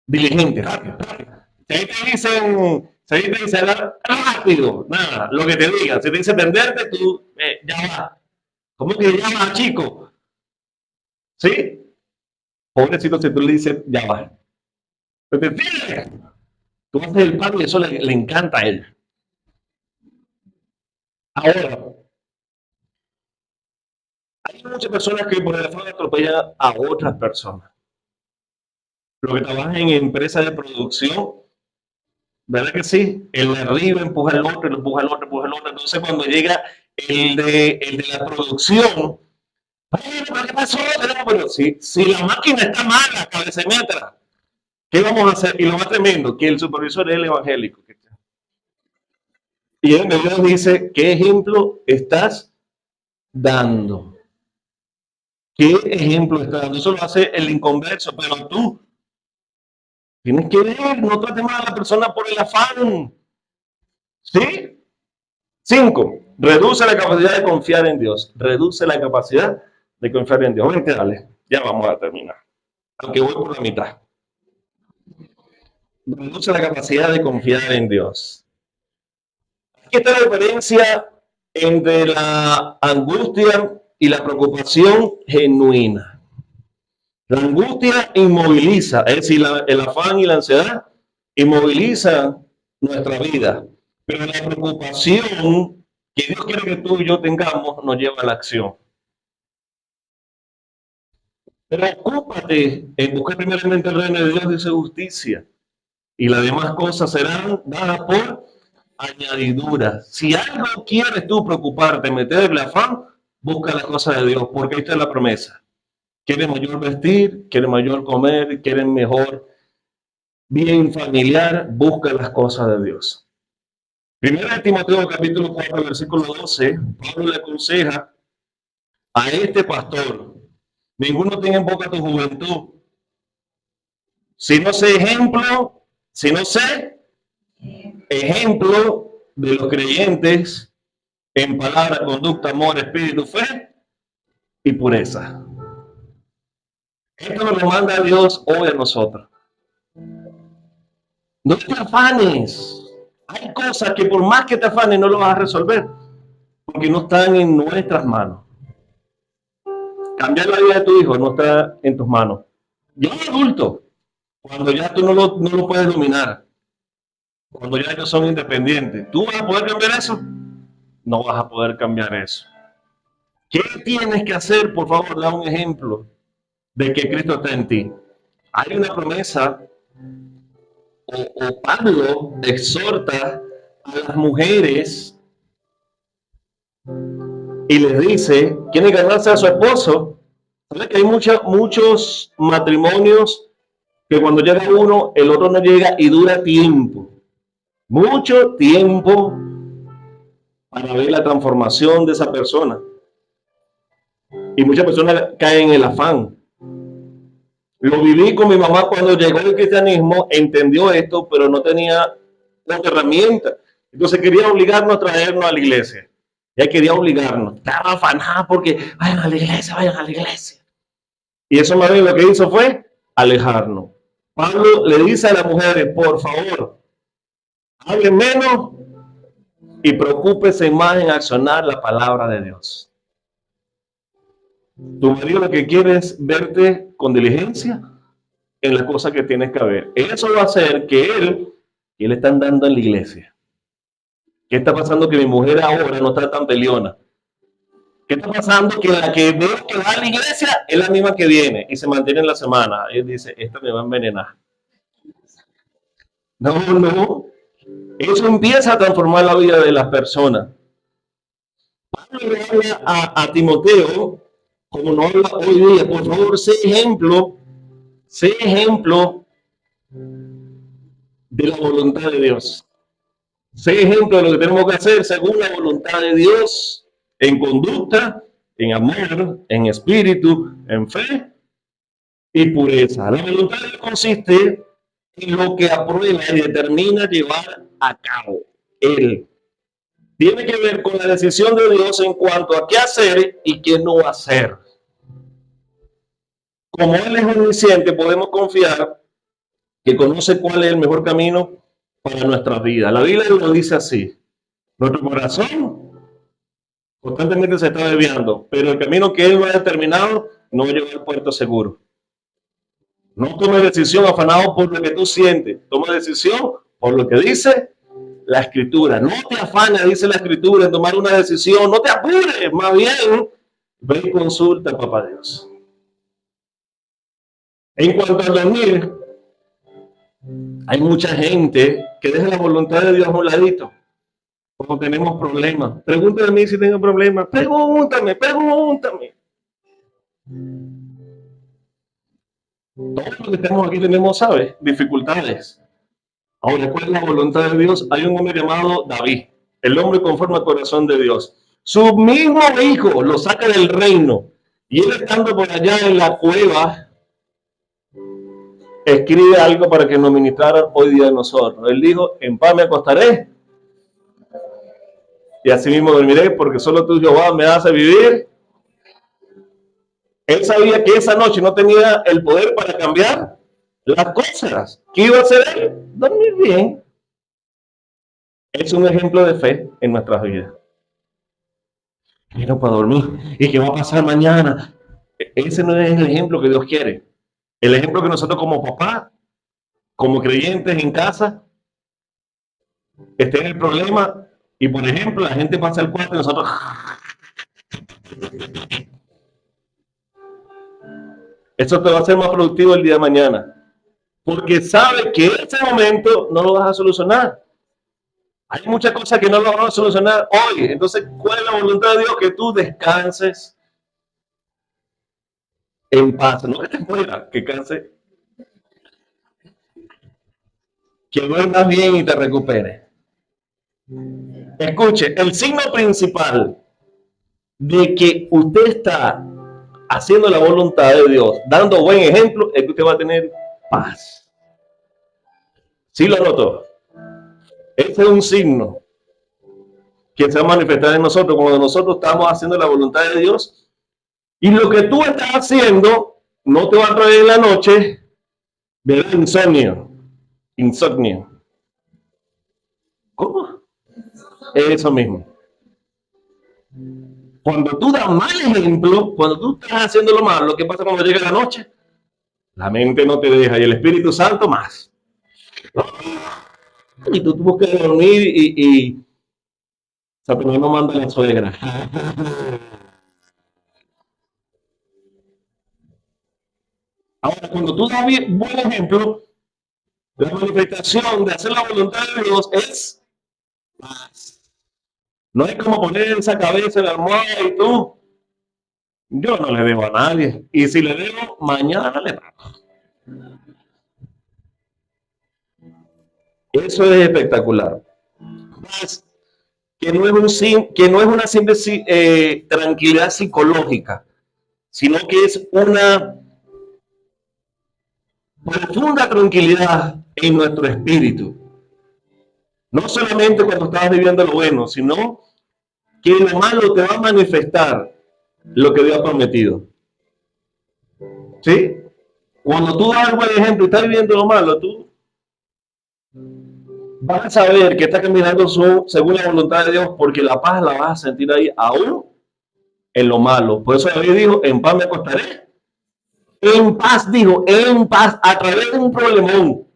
diligente, rápido, rápido. Si ahí te dicen, si ahí te dicen rápido, nada, lo que te digan. Si te dice tenderte, tú ya va. ¿Cómo que ya va, chico? ¿Sí? Pobrecito, si tú le dices ya va. Pero te tú haces el paro y eso le encanta a él. Ahora, hay muchas personas que por el afán atropellan a otras personas. Los que trabajan en empresas de producción, ¿verdad que sí? El de arriba empuja al otro, lo empuja al otro, empuja al otro. Entonces, cuando llega el de la producción, ¿qué pasó? Pero si la máquina está mala, cabecemetra, ¿qué vamos a hacer? Y lo más tremendo, que el supervisor es el evangélico. Y él Dios dice, ¿qué ejemplo estás dando? ¿Qué ejemplo estás dando? Eso lo hace el inconverso, pero tú tienes que ver, no trates mal a la persona por el afán. ¿Sí? 5. Reduce la capacidad de confiar en Dios. Reduce la capacidad de confiar en Dios. Vente, dale. Ya vamos a terminar. Aunque voy por la mitad. Reduce la capacidad de confiar en Dios. Aquí está la diferencia entre la angustia y la preocupación genuina. La angustia inmoviliza, es decir, el afán y la ansiedad inmovilizan nuestra vida, pero la preocupación que Dios quiere que tú y yo tengamos nos lleva a la acción. Preocúpate en buscar primeramente el reino de Dios y su justicia, y las demás cosas serán dadas por añadidura. Si algo quieres tú preocuparte, meterle afán, busca las cosas de Dios, porque ahí está la promesa. Quieren mayor vestir, quieren mayor comer, quieren mejor bien familiar, busca las cosas de Dios. Primera de Timoteo capítulo 4, versículo 12, Pablo le aconseja a este pastor, ninguno tenga en boca tu juventud, si no sé ejemplo de los creyentes en palabra, conducta, amor, espíritu, fe y pureza. Esto nos lo manda Dios hoy a nosotros. No te afanes. Hay cosas que por más que te afanes no lo vas a resolver, porque no están en nuestras manos. Cambiar la vida de tu hijo no está en tus manos. Ya adulto, cuando ya tú no lo puedes dominar, cuando ya ellos son independientes, ¿tú vas a poder cambiar eso? No vas a poder cambiar eso. ¿Qué tienes que hacer? Por favor, da un ejemplo de que Cristo está en ti. Hay una promesa, o Pablo exhorta a las mujeres y les dice, quieren ganarse a su esposo. ¿Sabes que hay muchos matrimonios que cuando llega uno, el otro no llega y dura tiempo? Mucho tiempo para ver la transformación de esa persona. Y muchas personas caen en el afán. Lo viví con mi mamá cuando llegó el cristianismo, entendió esto, pero no tenía las herramientas. Entonces quería obligarnos a traernos a la iglesia. Ya quería obligarnos. Estaba afanada porque vayan a la iglesia, vayan a la iglesia. Y eso más bien lo que hizo fue alejarnos. Pablo le dice a las mujeres, por favor, hablen menos y preocúpese más en accionar la palabra de Dios. Tu marido lo que quiere es verte con diligencia, en las cosas que tienes que ver. Eso va a hacer que él está andando en la iglesia. ¿Qué está pasando? Que mi mujer ahora no está tan peleona. ¿Qué está pasando? Que la que veo que va a la iglesia es la misma que viene y se mantiene en la semana. Él dice, esta me va a envenenar. No, no. Eso empieza a transformar la vida de las personas. Pablo le habla a Timoteo, como no habla hoy día, por favor, sé ejemplo de la voluntad de Dios. Sé ejemplo de lo que tenemos que hacer según la voluntad de Dios, en conducta, en amor, en espíritu, en fe y pureza. La voluntad de Dios consiste en lo que aprueba y determina llevar a cabo Él. Tiene que ver con la decisión de Dios en cuanto a qué hacer y qué no hacer. Como Él es omnisciente, podemos confiar que conoce cuál es el mejor camino para nuestras vidas. La Biblia nos dice así: nuestro corazón constantemente se está desviando, pero el camino que Él no ha determinado no lleva al puerto seguro. No tomes decisión afanado por lo que tú sientes, toma decisión por lo que dice la Escritura. No te afanes, dice la Escritura, en tomar una decisión, no te apures, más bien ve y consulta a Papá Dios. En cuanto a dormir, hay mucha gente que deja la voluntad de Dios a un ladito cuando tenemos problemas. Pregúntame a mí si tengo problemas. Pregúntame. Todos los que estamos aquí tenemos, ¿sabes? Dificultades. Ahora, ¿cuál es la voluntad de Dios? Hay un hombre llamado David, el hombre conforme al corazón de Dios. Su mismo hijo lo saca del reino y él, estando por allá en la cueva, escribe algo para que nos ministraran hoy día a nosotros. Él dijo: en paz me acostaré y así mismo dormiré, porque solo tú, Jehová, me hace vivir. Él sabía que esa noche no tenía el poder para cambiar las cosas. ¿Qué iba a hacer él? Dormir bien. Es un ejemplo de fe en nuestras vidas. Quiero para dormir. ¿Y qué va a pasar mañana? Ese no es el ejemplo que Dios quiere. El ejemplo que nosotros como papá, como creyentes en casa, esté en el problema y, por ejemplo, la gente pasa al cuarto y nosotros... Eso te va a hacer más productivo el día de mañana. Porque sabe que ese momento no lo vas a solucionar. Hay muchas cosas que no lo vamos a solucionar hoy. Entonces, ¿cuál es la voluntad de Dios? Que tú descanses en paz. No que te mueras, que canse. Que duermas bien y te recuperes. Escuche, el signo principal de que usted está haciendo la voluntad de Dios, dando buen ejemplo, es que usted va a tener paz. ¿Sí lo notó? Ese es un signo que se va a manifestar en nosotros cuando nosotros estamos haciendo la voluntad de Dios. Y lo que tú estás haciendo no te va a traer en la noche de insomnio. ¿Cómo? Eso mismo. Cuando tú das mal ejemplo, cuando tú estás haciendo lo malo, ¿qué pasa cuando llega la noche? La mente no te deja y el Espíritu Santo más. Y tú buscas dormir y Satanás no manda a la suegra. Ahora, cuando tú das buen ejemplo, la manifestación de hacer la voluntad de Dios es paz. No es como poner esa cabeza en la almohada y tú, yo no le debo a nadie. Y si le debo, mañana le pago. Eso es espectacular. Más que no es una simple tranquilidad psicológica, sino que es una profunda tranquilidad en nuestro espíritu. No solamente cuando estás viviendo lo bueno, sino que lo malo te va a manifestar lo que Dios ha prometido. ¿Sí? Cuando tú das buen ejemplo y estás viviendo lo malo, tú vas a saber que estás caminando según la voluntad de Dios, porque la paz la vas a sentir ahí aún en lo malo. Por eso David dijo: en paz me acostaré En paz, dijo, en paz, a través de un problemón.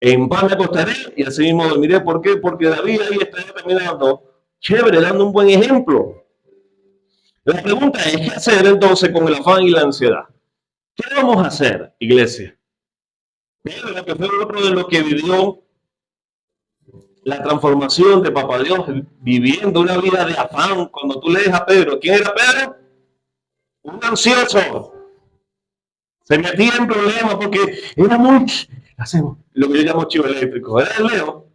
En paz me acostaré y así mismo dormiré. ¿Por qué? Porque David ahí está determinado, chévere, dando un buen ejemplo. La pregunta es, ¿qué hacer entonces con el afán y la ansiedad? ¿Qué vamos a hacer, iglesia? Pedro, que fue otro de los que vivió la transformación de Papá Dios, viviendo una vida de afán. Cuando tú lees a Pedro, ¿quién era Pedro? Un ansioso. Se metía en problemas porque era muy, hacemos lo que yo llamo chivo eléctrico. Era el Leo.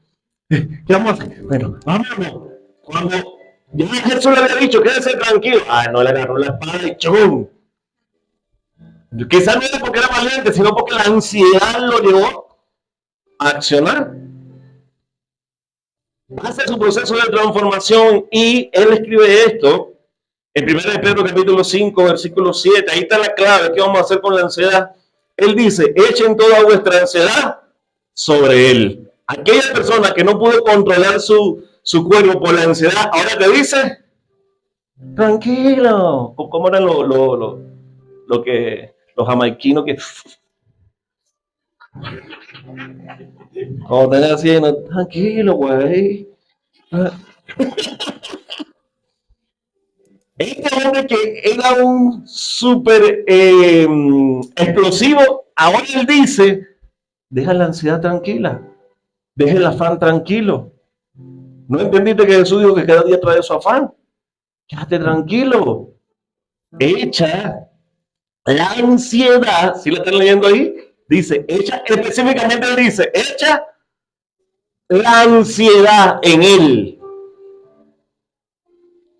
¿Qué vamos a hacer? Bueno, vámonos. Cuando ya Jesús le había dicho, quédese tranquilo. Ah, no, le agarró la espada y ¡chum! Quizás no era porque era valiente, sino porque la ansiedad lo llevó a accionar. Hace su proceso de transformación y él escribe esto en 1 Pedro capítulo 5, versículo 7. Ahí está la clave. ¿Qué vamos a hacer con la ansiedad? Él dice, echen toda vuestra ansiedad sobre él. Aquella persona que no pudo controlar su cuerpo por la ansiedad, ahora te dice, tranquilo. ¿Cómo eran lo que los jamaiquinos que cuando están haciendo, tranquilo, güey? Este hombre que era un súper explosivo, ahora él dice, deja la ansiedad tranquila, deja el afán tranquilo. ¿No entendiste que Jesús dijo que cada día trae su afán? Quédate tranquilo. Echa la ansiedad, si la están leyendo ahí, dice, echa, específicamente dice, echa la ansiedad en él.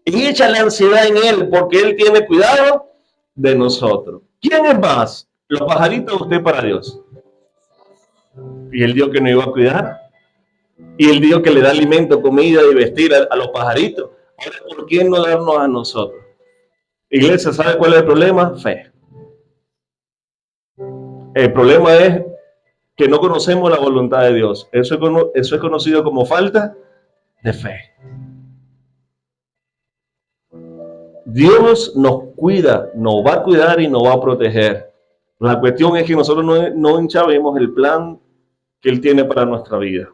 Y echa la ansiedad en él, porque él tiene cuidado de nosotros. ¿Quién es más? Los pajaritos, usted para Dios. Y él dijo que no iba a cuidar. Y él dijo que le da alimento, comida y vestir a los pajaritos. Ahora, ¿por qué no darnos a nosotros? Iglesia, ¿sabe cuál es el problema? Fe. El problema es que no conocemos la voluntad de Dios. Eso es conocido como falta de fe. Dios nos cuida, nos va a cuidar y nos va a proteger. La cuestión es que nosotros no enchabemos el plan que Él tiene para nuestra vida.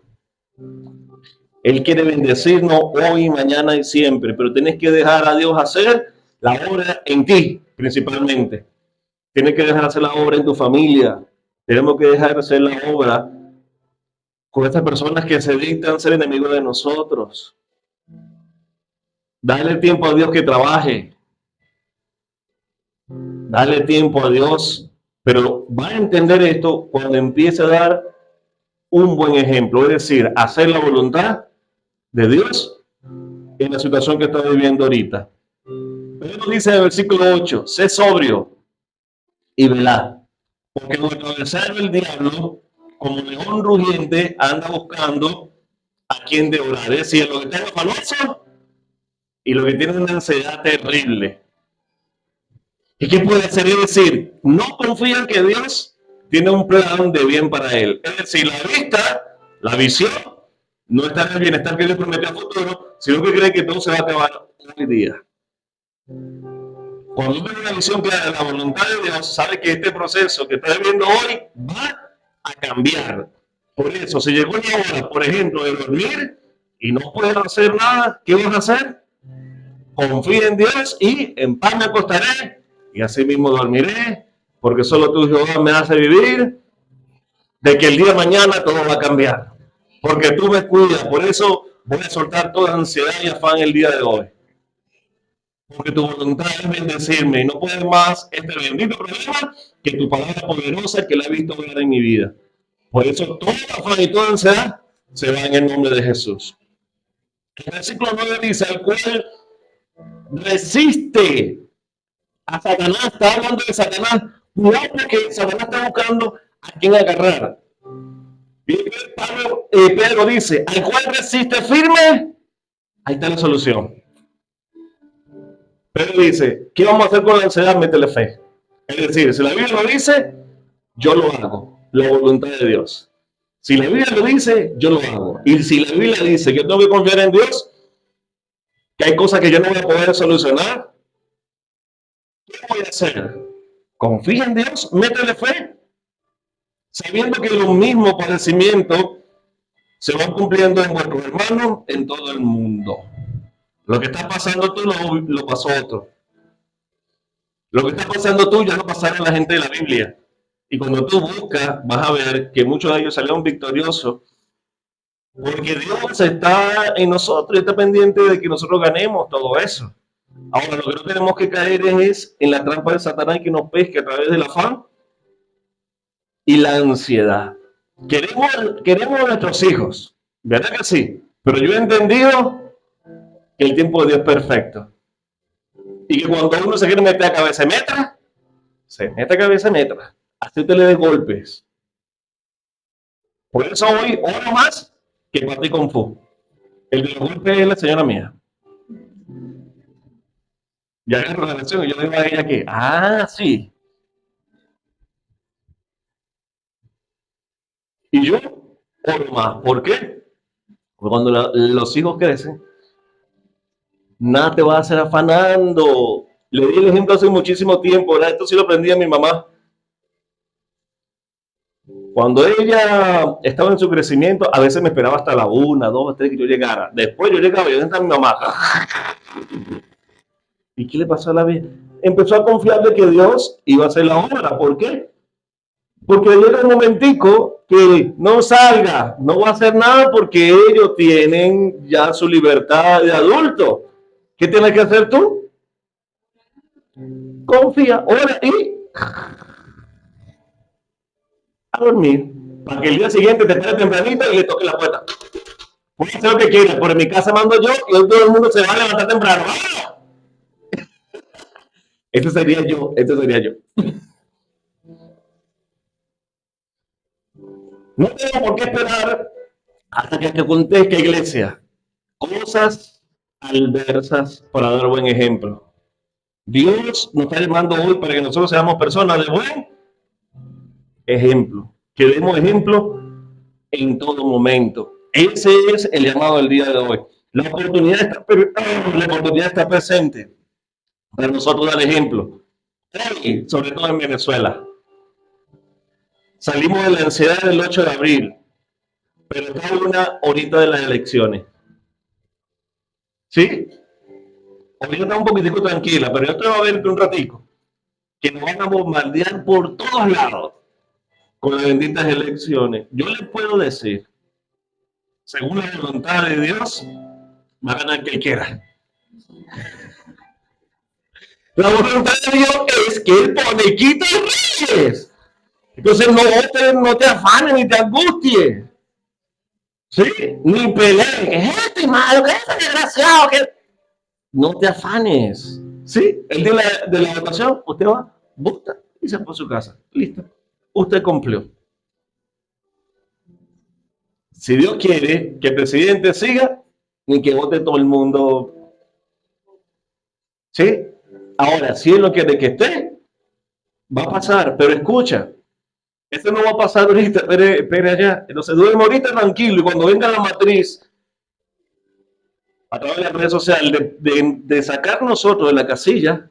Él quiere bendecirnos hoy, mañana y siempre, pero tienes que dejar a Dios hacer la obra en ti, principalmente. Tienes que dejar hacer la obra en tu familia. Tenemos que dejar hacer la obra con estas personas que se dictan ser enemigos de nosotros. Dale tiempo a Dios que trabaje. Dale tiempo a Dios, pero va a entender esto cuando empiece a dar un buen ejemplo, es decir, hacer la voluntad de Dios en la situación que está viviendo ahorita. Pedro dice en el versículo 8, sé sobrio y velad, porque vuestro adversario el diablo, como león rugiente, anda buscando a quien devorar. Es decir, lo que está afanoso y lo que tiene una ansiedad terrible. ¿Y qué puede hacer? Es decir, no confía en que Dios tiene un plan de bien para él. Es decir, la visión, no está en el bienestar que Dios prometió a futuro, sino que cree que todo se va a acabar hoy día. Cuando uno tiene una visión clara de la voluntad de Dios, sabe que este proceso que está viviendo hoy va a cambiar. Por eso, si llegó la hora, por ejemplo, de dormir y no puedes hacer nada, ¿qué vas a hacer? Confía en Dios y en paz me acostaré y así mismo dormiré, porque solo tú, Jehová, me hace vivir, de que el día de mañana todo va a cambiar, porque tú me cuidas. Por eso voy a soltar toda ansiedad y afán el día de hoy, porque tu voluntad es bendecirme y no puedes más este bendito problema que tu palabra poderosa que la he visto ver en mi vida. Por eso todo afán y toda ansiedad se va en el nombre de Jesús. El versículo 9 dice, al cual resiste a Satanás. Está hablando de Satanás. Cuidado, porque Satanás está buscando a quien agarrar. Y Pedro dice, al cual resiste firme, ahí está la solución. Pedro dice, ¿qué vamos a hacer con la ansiedad? Métele fe. Es decir, si la Biblia lo dice, yo lo hago. La voluntad de Dios. Si la Biblia lo dice, yo lo hago. Y si la Biblia dice que yo tengo que confiar en Dios, que hay cosas que yo no voy a poder solucionar, ¿qué voy a hacer? Confía en Dios, métele fe, sabiendo que los mismos padecimientos se van cumpliendo en vuestros hermanos en todo el mundo. Lo que está pasando tú lo pasó otro. Lo que está pasando tú ya lo pasaron la gente de la Biblia. Y cuando tú buscas, vas a ver que muchos de ellos salieron victoriosos. Porque Dios está en nosotros y está pendiente de que nosotros ganemos todo eso. Ahora, lo que no tenemos que caer es en la trampa de Satanás que nos pesque a través del afán y la ansiedad. Queremos a nuestros hijos, ¿verdad que sí? Pero yo he entendido que el tiempo de Dios es perfecto. Y que cuando uno se quiere meter a cabeza metra, se mete a cabeza metra. Así usted le dé golpes. Por eso hoy oro más que para ti con fu. El de los golpes es la señora mía. Ya agarro la lección y yo le digo a ella que, sí. Y yo oro más. ¿Por qué? Porque cuando los hijos crecen, nada te va a hacer afanando. Le di el ejemplo hace muchísimo tiempo, ¿verdad? Esto sí lo aprendí a mi mamá. Cuando ella estaba en su crecimiento, a veces me esperaba hasta la 1, 2, 3 que yo llegara. Después yo llegaba y yo estaba mi mamá. ¿Y qué le pasó a la vida? Empezó a confiar de que Dios iba a hacer la obra. ¿Por qué? Porque llega un momentico que no salga, no va a hacer nada porque ellos tienen ya su libertad de adulto. ¿Qué tienes que hacer tú? Confía, ora y a dormir. Para que el día siguiente te espere tempranito y le toque la puerta. Puede hacer lo que quieras, pero en mi casa mando yo y hoy todo el mundo se va a levantar temprano. ¡Ah! Este sería yo. No tengo por qué esperar hasta que acontezca, iglesia, cosas adversas para dar buen ejemplo. Dios nos está llamando hoy para que nosotros seamos personas de buen ejemplo, que demos ejemplo en todo momento. Ese es el llamado del día de hoy. La oportunidad está presente para nosotros dar ejemplo, y sobre todo en Venezuela. Salimos de la ansiedad del 8 de abril, pero está una horita de las elecciones. ¿Sí? Ahorita está un poquitico tranquila, pero yo te voy a ver un ratico que nos van a bombardear por todos lados con las benditas elecciones. Yo les puedo decir, según la voluntad de Dios, va a ganar quien quiera. La voluntad de Dios es que Él pone y quita reyes. Entonces no te afanes ni te angusties. ¿Sí? Ni peleen. ¿Qué es este malo? ¿Qué es este desgraciado? ¿Qué? No te afanes. ¿Sí? El día de la votación, usted va, vota y se fue a su casa. Listo. Usted cumplió. Si Dios quiere que el presidente siga, ni que vote todo el mundo. ¿Sí? Ahora, si Él no quiere que esté, va a pasar. Pero escucha, esto no va a pasar ahorita, espere allá. Entonces duerme ahorita tranquilo y cuando venga la matriz a través de las redes sociales de sacar nosotros de la casilla,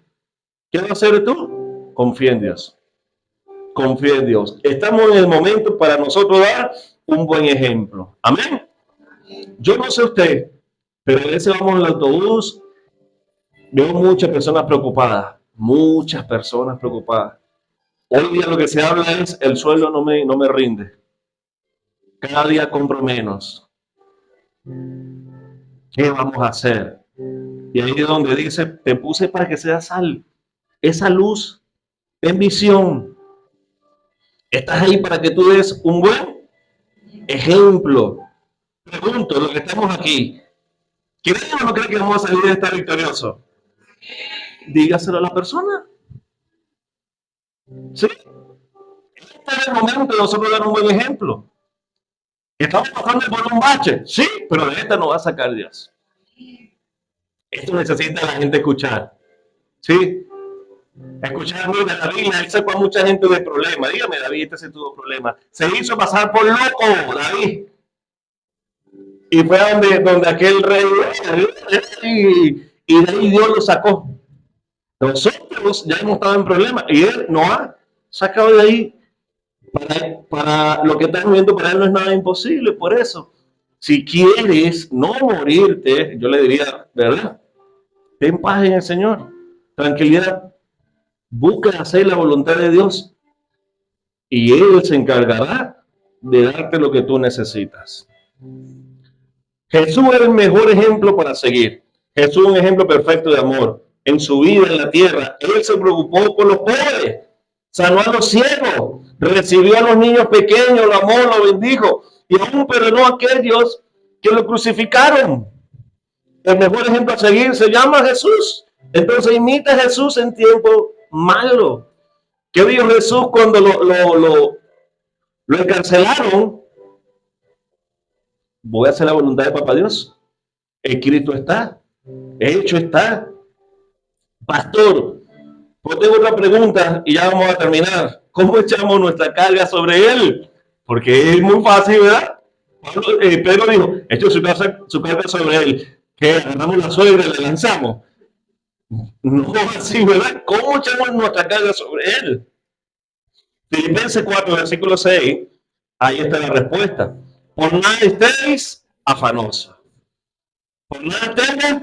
¿qué vas a hacer tú? Confía en Dios. Confía en Dios. Estamos en el momento para nosotros dar un buen ejemplo. Amén. Yo no sé usted, pero a veces vamos en el autobús, veo muchas personas preocupadas. Muchas personas preocupadas. Hoy día lo que se habla es el sueldo no me rinde. Cada día compro menos. ¿Qué vamos a hacer? Y ahí es donde dice, te puse para que seas sal. Esa luz, en visión. Estás ahí para que tú des un buen ejemplo. Pregunto, los que estamos aquí, ¿creen o no creen que vamos a salir de estar victoriosos? Dígaselo a la persona. ¿Sí? Este es el momento de nosotros dar un buen ejemplo. Estamos pasando por un bache, sí, pero de esta no va a sacar Dios. Esto necesita la gente escuchar. ¿Sí? Escuchar, mira, David, él sacó a mucha gente de problemas. Dígame, David, este se tuvo problemas. Se hizo pasar por loco, David. Y fue donde aquel rey, y de ahí Dios lo sacó. Nosotros Dios ya hemos estado en problemas y Él nos ha sacado de ahí. Para lo que estás viendo, para Él no es nada imposible. Por eso, si quieres no morirte, yo le diría, ¿verdad? Ten paz en el Señor, tranquilidad, busca hacer la voluntad de Dios y Él se encargará de darte lo que tú necesitas. Jesús era el mejor ejemplo para seguir. Jesús es un ejemplo perfecto de amor. En su vida en la tierra, Él se preocupó por los pobres, sanó a los ciegos, recibió a los niños pequeños, lo amó, lo bendijo y aún perdonó a aquellos que lo crucificaron. El mejor ejemplo a seguir se llama Jesús. Entonces imita a Jesús en tiempo malo. ¿Qué dijo Jesús cuando lo encarcelaron? Voy a hacer la voluntad de Papá Dios. Escrito está, hecho está. Pastor, pues tengo otra pregunta y ya vamos a terminar. ¿Cómo echamos nuestra carga sobre Él? Porque es muy fácil, ¿verdad? Pedro dijo, echo su carga sobre Él. Que agarramos la suegra y le lanzamos. No así, ¿verdad? ¿Cómo echamos nuestra carga sobre Él? Filipenses 4, versículo 6, ahí está la respuesta. Por nada estéis afanosos. Por nada tengas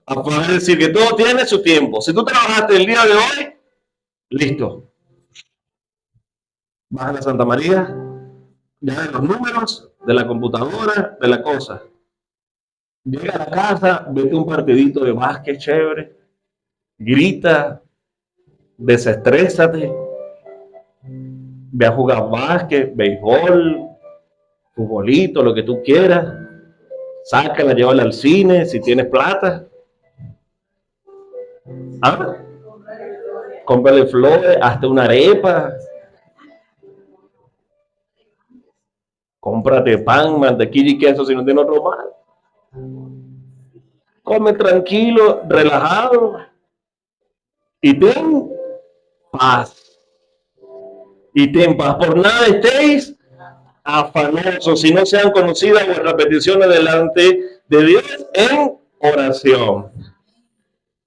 afán, es decir, que todo tiene su tiempo. Si tú trabajaste el día de hoy, listo. Vas a la Santa María, ya de los números, de la computadora, de la cosa. Llega a la casa, vete un partidito de básquet chévere, grita, desestrésate, ve a jugar básquet, béisbol, futbolito, lo que tú quieras, sácala, llévala al cine si tienes plata. ¿Ah? Cómprale flores, hazte una arepa, cómprate pan, mantequilla y queso si no tienes otro más. Come tranquilo, relajado y ten paz. Y ten paz. Por nada estéis afanosos, si no sean conocidas vuestras peticiones delante de Dios en oración.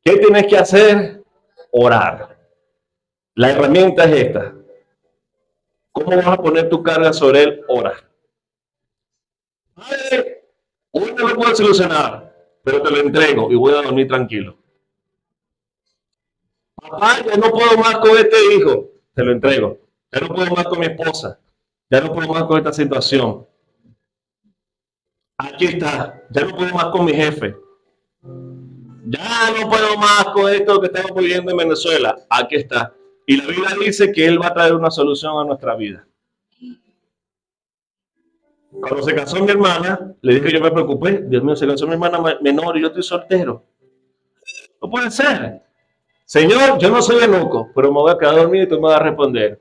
¿Qué tienes que hacer? Orar. La herramienta es esta. ¿Cómo vas a poner tu carga sobre Él? Orar. Padre, hoy no lo puedo solucionar, pero te lo entrego y voy a dormir tranquilo. Papá, ya no puedo más con este hijo, te lo entrego. Ya no puedo más con mi esposa, ya no puedo más con esta situación. Aquí está, ya no puedo más con mi jefe. Ya no puedo más con esto que estamos viviendo en Venezuela. Aquí está. Y la Biblia dice que Él va a traer una solución a nuestra vida. Cuando se casó mi hermana, le dije que yo me preocupé. Dios mío, se casó mi hermana menor y yo estoy soltero. No puede ser. Señor, yo no soy eunuco, pero me voy a quedar dormido y tú me vas a responder.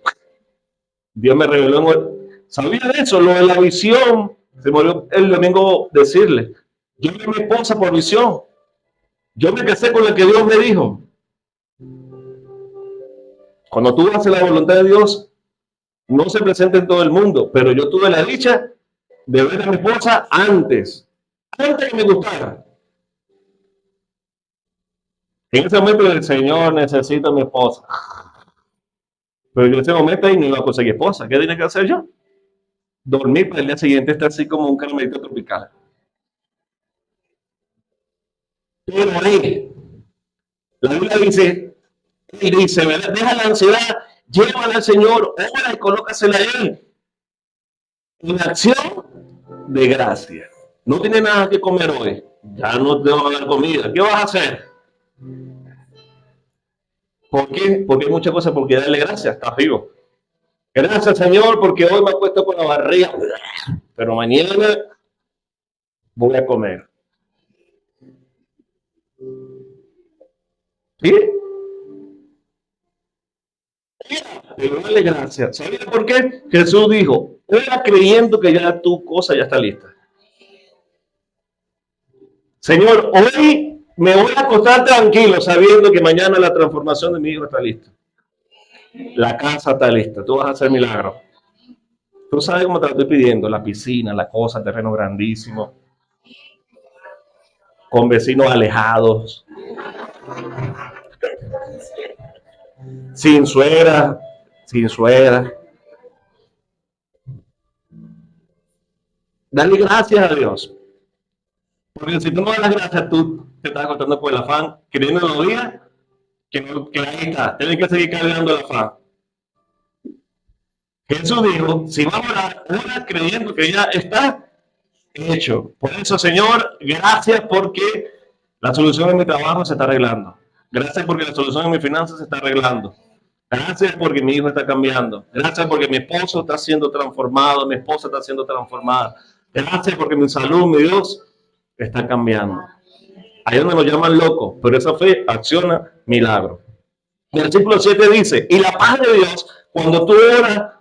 Dios me reveló. ¿Sabía de eso? Lo de la visión. Se me olvidó el domingo decirle. Yo vi a mi esposa por visión. Yo me casé con la que Dios me dijo. Cuando tú haces la voluntad de Dios, no se presenta en todo el mundo, pero yo tuve la dicha de ver a mi esposa antes que me gustara. En ese momento el Señor necesita a mi esposa. Pero yo en ese momento ahí no iba a conseguir esposa. ¿Qué tenía que hacer yo? Dormir para el día siguiente estar así como un caramelito tropical. Pero ahí, la Biblia dice, ¿verdad? Deja la ansiedad, llévala al Señor, ora y colócasela a Él. En acción de gracia. No tiene nada que comer hoy. Ya no te van a dar comida. ¿Qué vas a hacer? ¿Por qué? Porque hay muchas cosas por qué darle gracias. Estás vivo. Gracias, Señor, porque hoy me acuesto con la barriga. Pero mañana voy a comer. ¿Sí? Pero dale gracias. ¿Sabes por qué? Jesús dijo, ora creyendo que ya tu cosa ya está lista. Señor, hoy me voy a acostar tranquilo sabiendo que mañana la transformación de mi hijo está lista. La casa está lista, tú vas a hacer milagros. Tú sabes cómo te lo estoy pidiendo, la piscina, la cosa, terreno grandísimo, con vecinos alejados. sin suegra, sin suegra. Dale gracias a Dios. Porque si tú no das las gracias, tú te estás acostando con el afán, creyendo en los días que, no, que ahí está. Tienes que seguir cargando el afán. Jesús dijo, si vamos a orar, ora creyendo que ya está hecho. Por eso, Señor, gracias porque la solución en mi trabajo se está arreglando. Gracias porque la solución en mis finanzas se está arreglando. Gracias porque mi hijo está cambiando. Gracias porque mi esposo está siendo transformado, mi esposa está siendo transformada. Gracias porque mi salud, mi Dios, está cambiando. Ahí es donde nos llaman locos, pero esa fe acciona milagro. El versículo 7 dice, y la paz de Dios, cuando tú oras,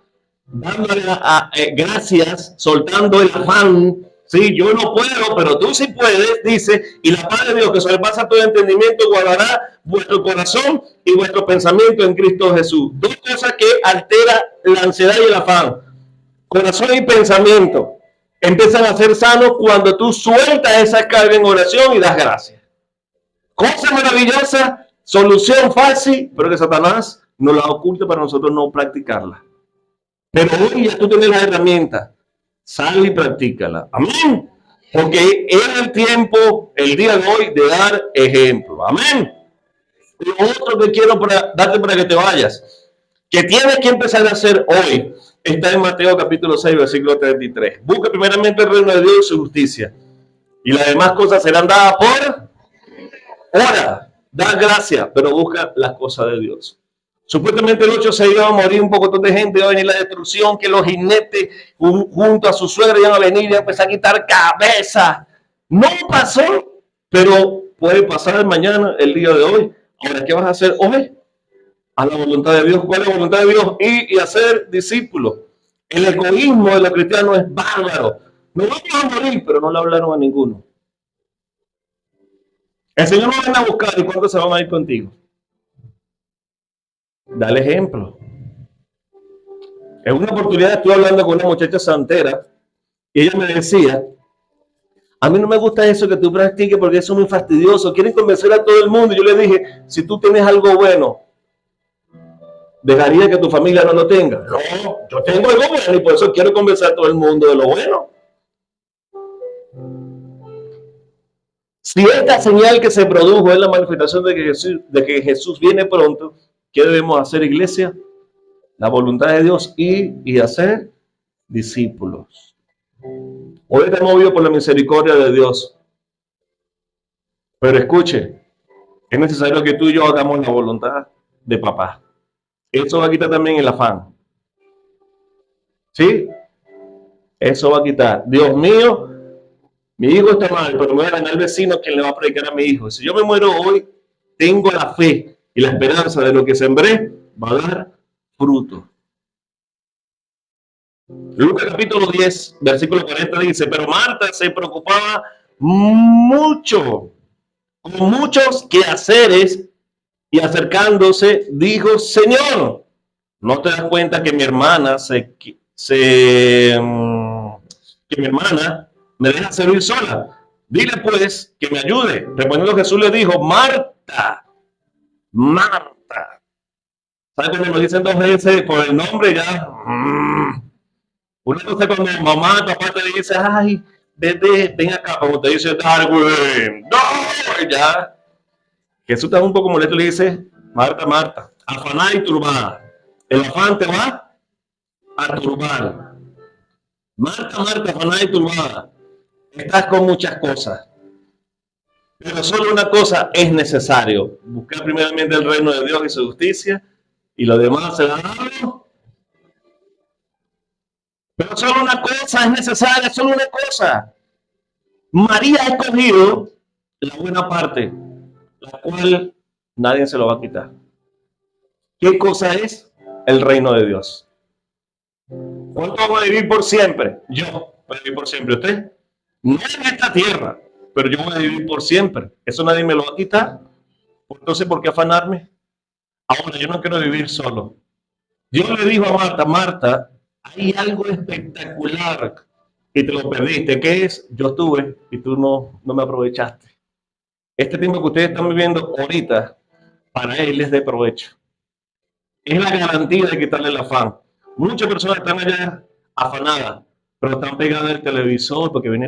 dándole gracias, soltando el afán, sí, yo no puedo, pero tú sí puedes, dice, y la paz de Dios que sobrepasa todo entendimiento guardará vuestro corazón y vuestro pensamiento en Cristo Jesús. Dos cosas que alteran la ansiedad y el afán. Corazón y pensamiento empiezan a ser sanos cuando tú sueltas esa carga en oración y das gracias. Cosa maravillosa, solución fácil, pero que Satanás nos la oculta para nosotros no practicarla. Pero hoy ya tú tienes las herramientas. Sal y practícala. Amén. Porque es el tiempo, el día de hoy, de dar ejemplo. Amén. Lo otro que quiero darte para que te vayas, que tienes que empezar a hacer hoy, está en Mateo capítulo 6, versículo 33. Busca primeramente el reino de Dios y su justicia. Y las demás cosas serán dadas por ora. Da gracias, pero busca las cosas de Dios. Supuestamente el 8 se iba a morir un poco de gente, iba a venir la destrucción, que los jinetes junto a su suegra iban a venir y a empezar a quitar cabeza. No pasó, pero puede pasar mañana, el día de hoy. Ahora, ¿qué vas a hacer hoy? A la voluntad de Dios. ¿Cuál es la voluntad de Dios? Y hacer discípulos. El egoísmo de los cristianos es bárbaro. No vamos a morir, pero no le hablaron a ninguno. El Señor no viene a buscar y cuántos se van a ir contigo. Dale ejemplo. En una oportunidad estuve hablando con una muchacha santera y ella me decía, a mí no me gusta eso que tú practiques porque eso es muy fastidioso, quieren convencer a todo el mundo. Y yo le dije, si tú tienes algo bueno, ¿dejaría que tu familia no lo tenga? No, yo tengo algo bueno y por eso quiero convencer a todo el mundo de lo bueno. Si esta señal que se produjo es la manifestación de que Jesús viene pronto, ¿qué debemos hacer, iglesia? La voluntad de Dios y hacer discípulos. Hoy estamos movidos por la misericordia de Dios. Pero escuche, es necesario que tú y yo hagamos la voluntad de papá. Eso va a quitar también el afán. ¿Sí? Eso va a quitar. Dios mío, mi hijo está mal, pero me voy a ganar al vecino quien le va a predicar a mi hijo. Si yo me muero hoy, tengo la fe y la esperanza de lo que sembré va a dar fruto. Lucas capítulo 10, versículo 40 dice, pero Marta se preocupaba mucho, con muchos quehaceres, y acercándose dijo, Señor, ¿no te das cuenta que mi hermana que mi hermana me deja servir sola? Dile pues que me ayude. Respondiendo Jesús le dijo, Marta, Marta. ¿Sabes cuando nos dicen dos veces por el nombre ya? Una cosa cuando mamá, papá te dice, ay, bebé, ven acá, como te dice Darwin, no, ya. Jesús está un poco molesto y le dice, Marta, Marta, afanada y turbada. El afán te va a turbar. Marta, Marta, afanada y turbada. Estás con muchas cosas. Pero solo una cosa es necesario. Buscar primeramente el reino de Dios y su justicia y lo demás será dado. Pero solo una cosa es necesaria, solo una cosa. María ha escogido la buena parte, la cual nadie se lo va a quitar. ¿Qué cosa es? El reino de Dios. ¿Cuánto vamos a vivir por siempre? Yo voy a vivir por siempre. ¿Usted? No en esta tierra, pero yo voy a vivir por siempre. Eso nadie me lo va a quitar. Entonces, ¿por qué afanarme? Ahora, yo no quiero vivir solo. Dios le dijo a Marta, Marta, hay algo espectacular y te lo perdiste. ¿Qué es? Yo estuve y tú no me aprovechaste. Este tiempo que ustedes están viviendo ahorita, para él es de provecho. Es la garantía de quitarle el afán. Muchas personas están allá afanadas, pero están pegadas al televisor porque viene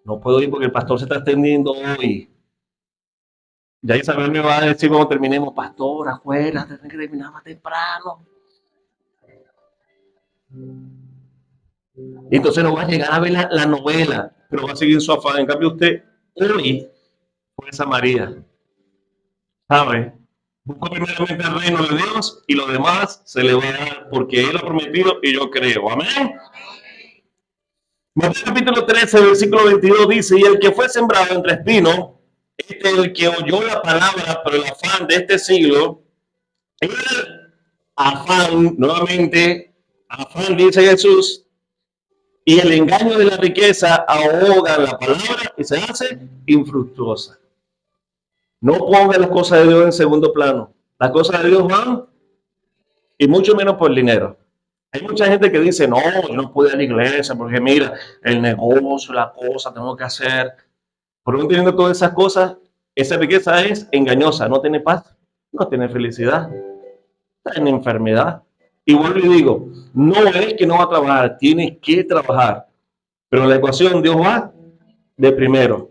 no puedo ir porque el pastor se está extendiendo hoy. Ya Isabel me va a decir cuando terminemos, pastor, afuera, tenés que terminar más temprano. Y entonces no va a llegar a ver la novela, pero va a seguir su afán. En cambio, usted hoy fue esa María, ¿sabe? Busco primeramente el reino de Dios y lo demás se le va a dar porque Él ha prometido y yo creo. Amén. Mateo capítulo 13, versículo 22 dice, y el que fue sembrado entre espinos, este es el que oyó la palabra por el afán de este siglo, el afán, nuevamente, afán, dice Jesús, y el engaño de la riqueza ahoga la palabra y se hace infructuosa. No ponga las cosas de Dios en segundo plano. Las cosas de Dios van y mucho menos por el dinero. Hay mucha gente que dice, no, yo no puedo ir a la iglesia porque mira, el negocio, la cosa, tengo que hacer. Por no teniendo todas esas cosas, esa riqueza es engañosa, no tiene paz, no tiene felicidad, está en enfermedad. Igual le digo, no es que no va a trabajar, tiene que trabajar. Pero la ecuación, Dios va de primero.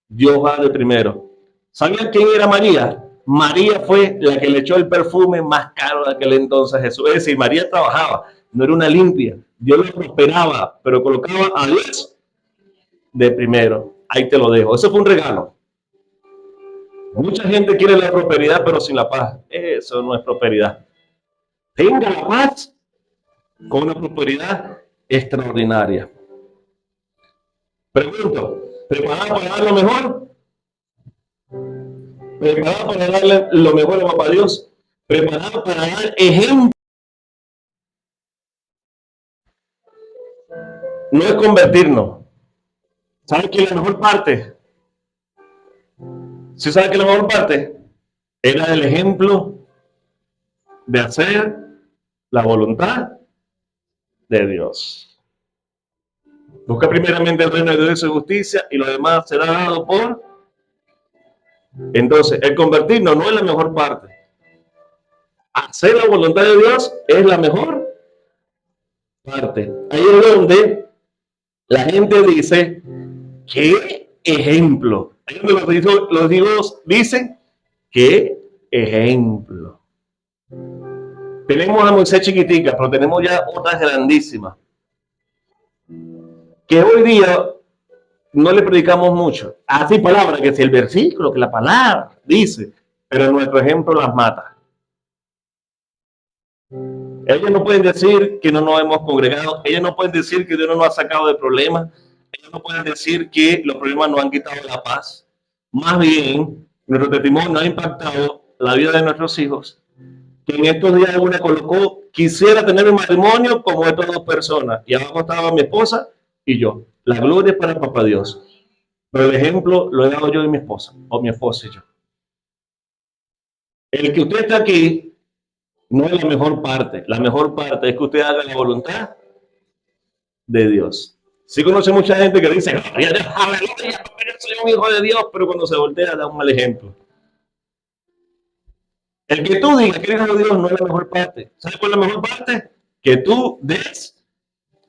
Dios va de primero. ¿Sabían quién era María? María fue la que le echó el perfume más caro de aquel entonces a Jesús. Es decir, María trabajaba, no era una limpia. Dios le prosperaba, pero colocaba a Dios de primero. Ahí te lo dejo. Eso fue un regalo. Mucha gente quiere la prosperidad, pero sin la paz. Eso no es prosperidad. Tenga la paz con una prosperidad extraordinaria. Pregunto, ¿preparado para dar lo mejor? ¿Preparado para darle lo mejor a papá Dios? ¿Preparado para dar ejemplo? No es convertirnos. ¿Sabe qué es la mejor parte? ¿Sí sabe qué es la mejor parte? Era el ejemplo de hacer la voluntad de Dios. Busca primeramente el reino de Dios y su justicia y lo demás será dado por. Entonces, el convertirnos no es la mejor parte. Hacer la voluntad de Dios es la mejor parte. Ahí es donde la gente dice, ¿qué ejemplo? Ahí es donde los hijos dicen, ¿qué ejemplo? Tenemos a Moisés chiquitica, pero tenemos ya otras grandísimas. Que hoy día no le predicamos mucho. Así palabras, que si el versículo, que la palabra dice, pero nuestro ejemplo las mata. Ellos no pueden decir que no nos hemos congregado, ellos no pueden decir que Dios no nos ha sacado de problemas, ellos no pueden decir que los problemas nos han quitado la paz. Más bien, nuestro testimonio ha impactado la vida de nuestros hijos, que en estos días una colocó, quisiera tener un matrimonio como estas dos personas, y abajo estaba mi esposa y yo. La gloria es para papá Dios. Pero el ejemplo lo he dado yo y mi esposa, o mi esposa y yo. El que usted está aquí no es la mejor parte. La mejor parte es que usted haga la voluntad de Dios. Sí conoce mucha gente que dice, aleluya, yo soy un hijo de Dios, pero cuando se voltea da un mal ejemplo. El que tú digas que eres hijo de Dios no es la mejor parte. ¿Sabes cuál es la mejor parte? Que tú des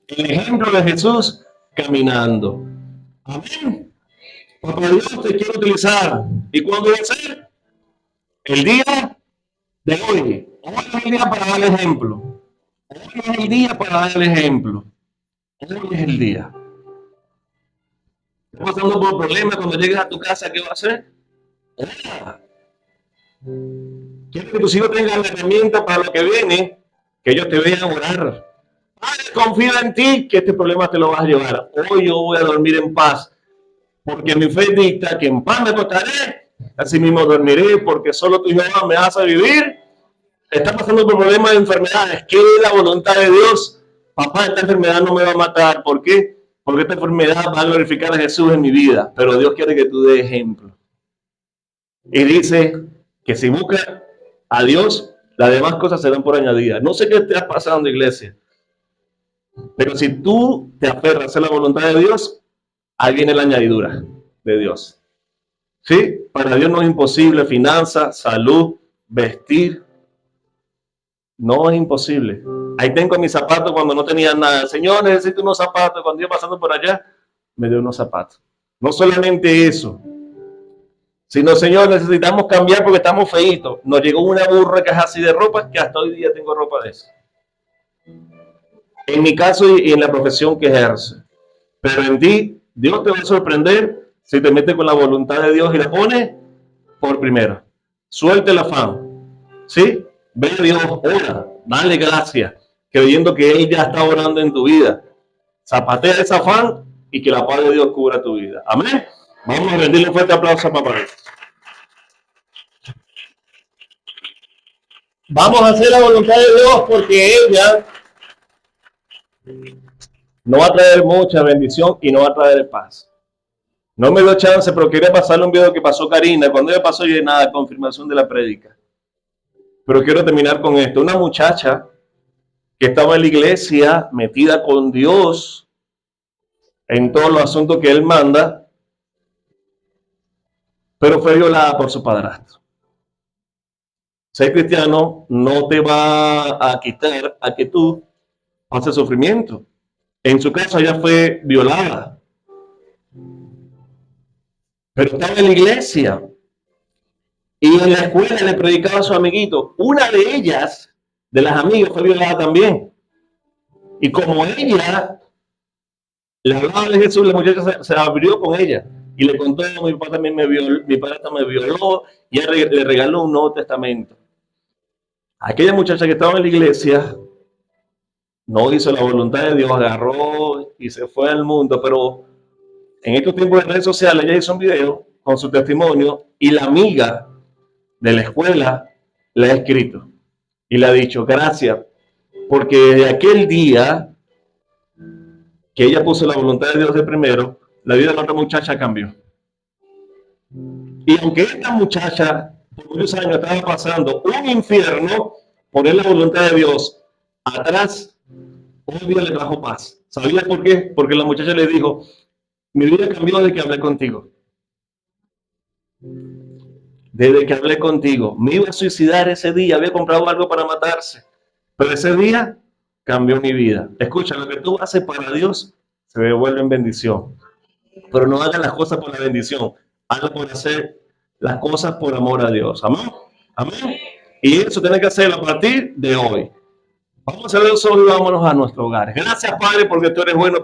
el ejemplo de Jesús caminando. Amén. Papá Dios te quiere utilizar. ¿Y cuándo va a ser? El día de hoy. Hoy es el día para dar ejemplo. Hoy es el día para dar el ejemplo. Hoy es el día. ¿Estás pasando por problemas cuando llegues a tu casa? ¿Qué va a hacer? Quiero que tus hijos tengan la herramienta para lo que viene, que ellos te vean orar. Padre, confío en ti que este problema te lo vas a llevar. Hoy yo voy a dormir en paz, porque mi fe dicta que en paz me acostaré, así mismo dormiré, porque solo tu Jehová me hace vivir. Está pasando por problemas de enfermedades. ¿Qué es la voluntad de Dios? Papá, esta enfermedad no me va a matar. ¿Por qué? Porque esta enfermedad va a glorificar a Jesús en mi vida. Pero Dios quiere que tú des ejemplo. Y dice que si buscas a Dios, las demás cosas serán por añadida. No sé qué te ha pasado, iglesia. Pero si tú te aferras a hacer la voluntad de Dios, ahí viene la añadidura de Dios. ¿Sí? Para Dios no es imposible finanzas, salud, vestir. No es imposible. Ahí tengo mis zapatos cuando no tenía nada. Señor, necesito unos zapatos. Cuando iba pasando por allá, me dio unos zapatos. No solamente eso, sino, Señor, necesitamos cambiar porque estamos feitos. Nos llegó una burra que es así de ropa, que hasta hoy día tengo ropa de eso. En mi caso y en la profesión que ejerce. Pero en ti, Dios te va a sorprender si te metes con la voluntad de Dios y la pones por primera. Suelte el afán, ¿sí? Ve a Dios, ora, dale gracias, creyendo que Él ya está orando en tu vida. Zapatea ese afán y que la paz de Dios cubra tu vida. Amén. Vamos a rendirle un fuerte aplauso a papá. Vamos a hacer la voluntad de Dios porque ella no va a traer mucha bendición y no va a traer paz. No me dio chance, pero quería pasarle un video que pasó Karina. Cuando ella pasó, yo nada, confirmación de la prédica. Pero quiero terminar con esto. Una muchacha que estaba en la iglesia, metida con Dios en todos los asuntos que Él manda, pero fue violada por su padrastro. Ser cristiano no te va a quitar a que tú pases sufrimiento. En su caso, ella fue violada, pero estaba en la iglesia y en la escuela le predicaba a su amiguito. Una de ellas, de las amigas, fue violada también. Y como ella le hablaba de Jesús, la muchacha se abrió con ella y le contó: mi papá también me violó, mi padre también me violó, y ella le regaló un Nuevo Testamento. Aquella muchacha que estaba en la iglesia no hizo la voluntad de Dios, agarró y se fue al mundo, pero en estos tiempos de redes sociales ella hizo un video con su testimonio y la amiga de la escuela le ha escrito y le ha dicho: gracias, porque desde aquel día que ella puso la voluntad de Dios de primero, la vida de la otra muchacha cambió. Y aunque esta muchacha por muchos años estaba pasando un infierno, poner la voluntad de Dios atrás, un día le trajo paz. ¿Sabía por qué? Porque la muchacha le dijo: mi vida cambió desde que hablé contigo. Desde que hablé contigo. Me iba a suicidar ese día, había comprado algo para matarse. Pero ese día cambió mi vida. Escucha, lo que tú haces para Dios se devuelve en bendición. Pero no hagas las cosas por la bendición. Hazlo por hacer las cosas por amor a Dios. Amén. Amén. Y eso tiene que hacerlo a partir de hoy. Vamos a hacer eso y vámonos a nuestro hogar. Gracias, Padre, porque tú eres bueno.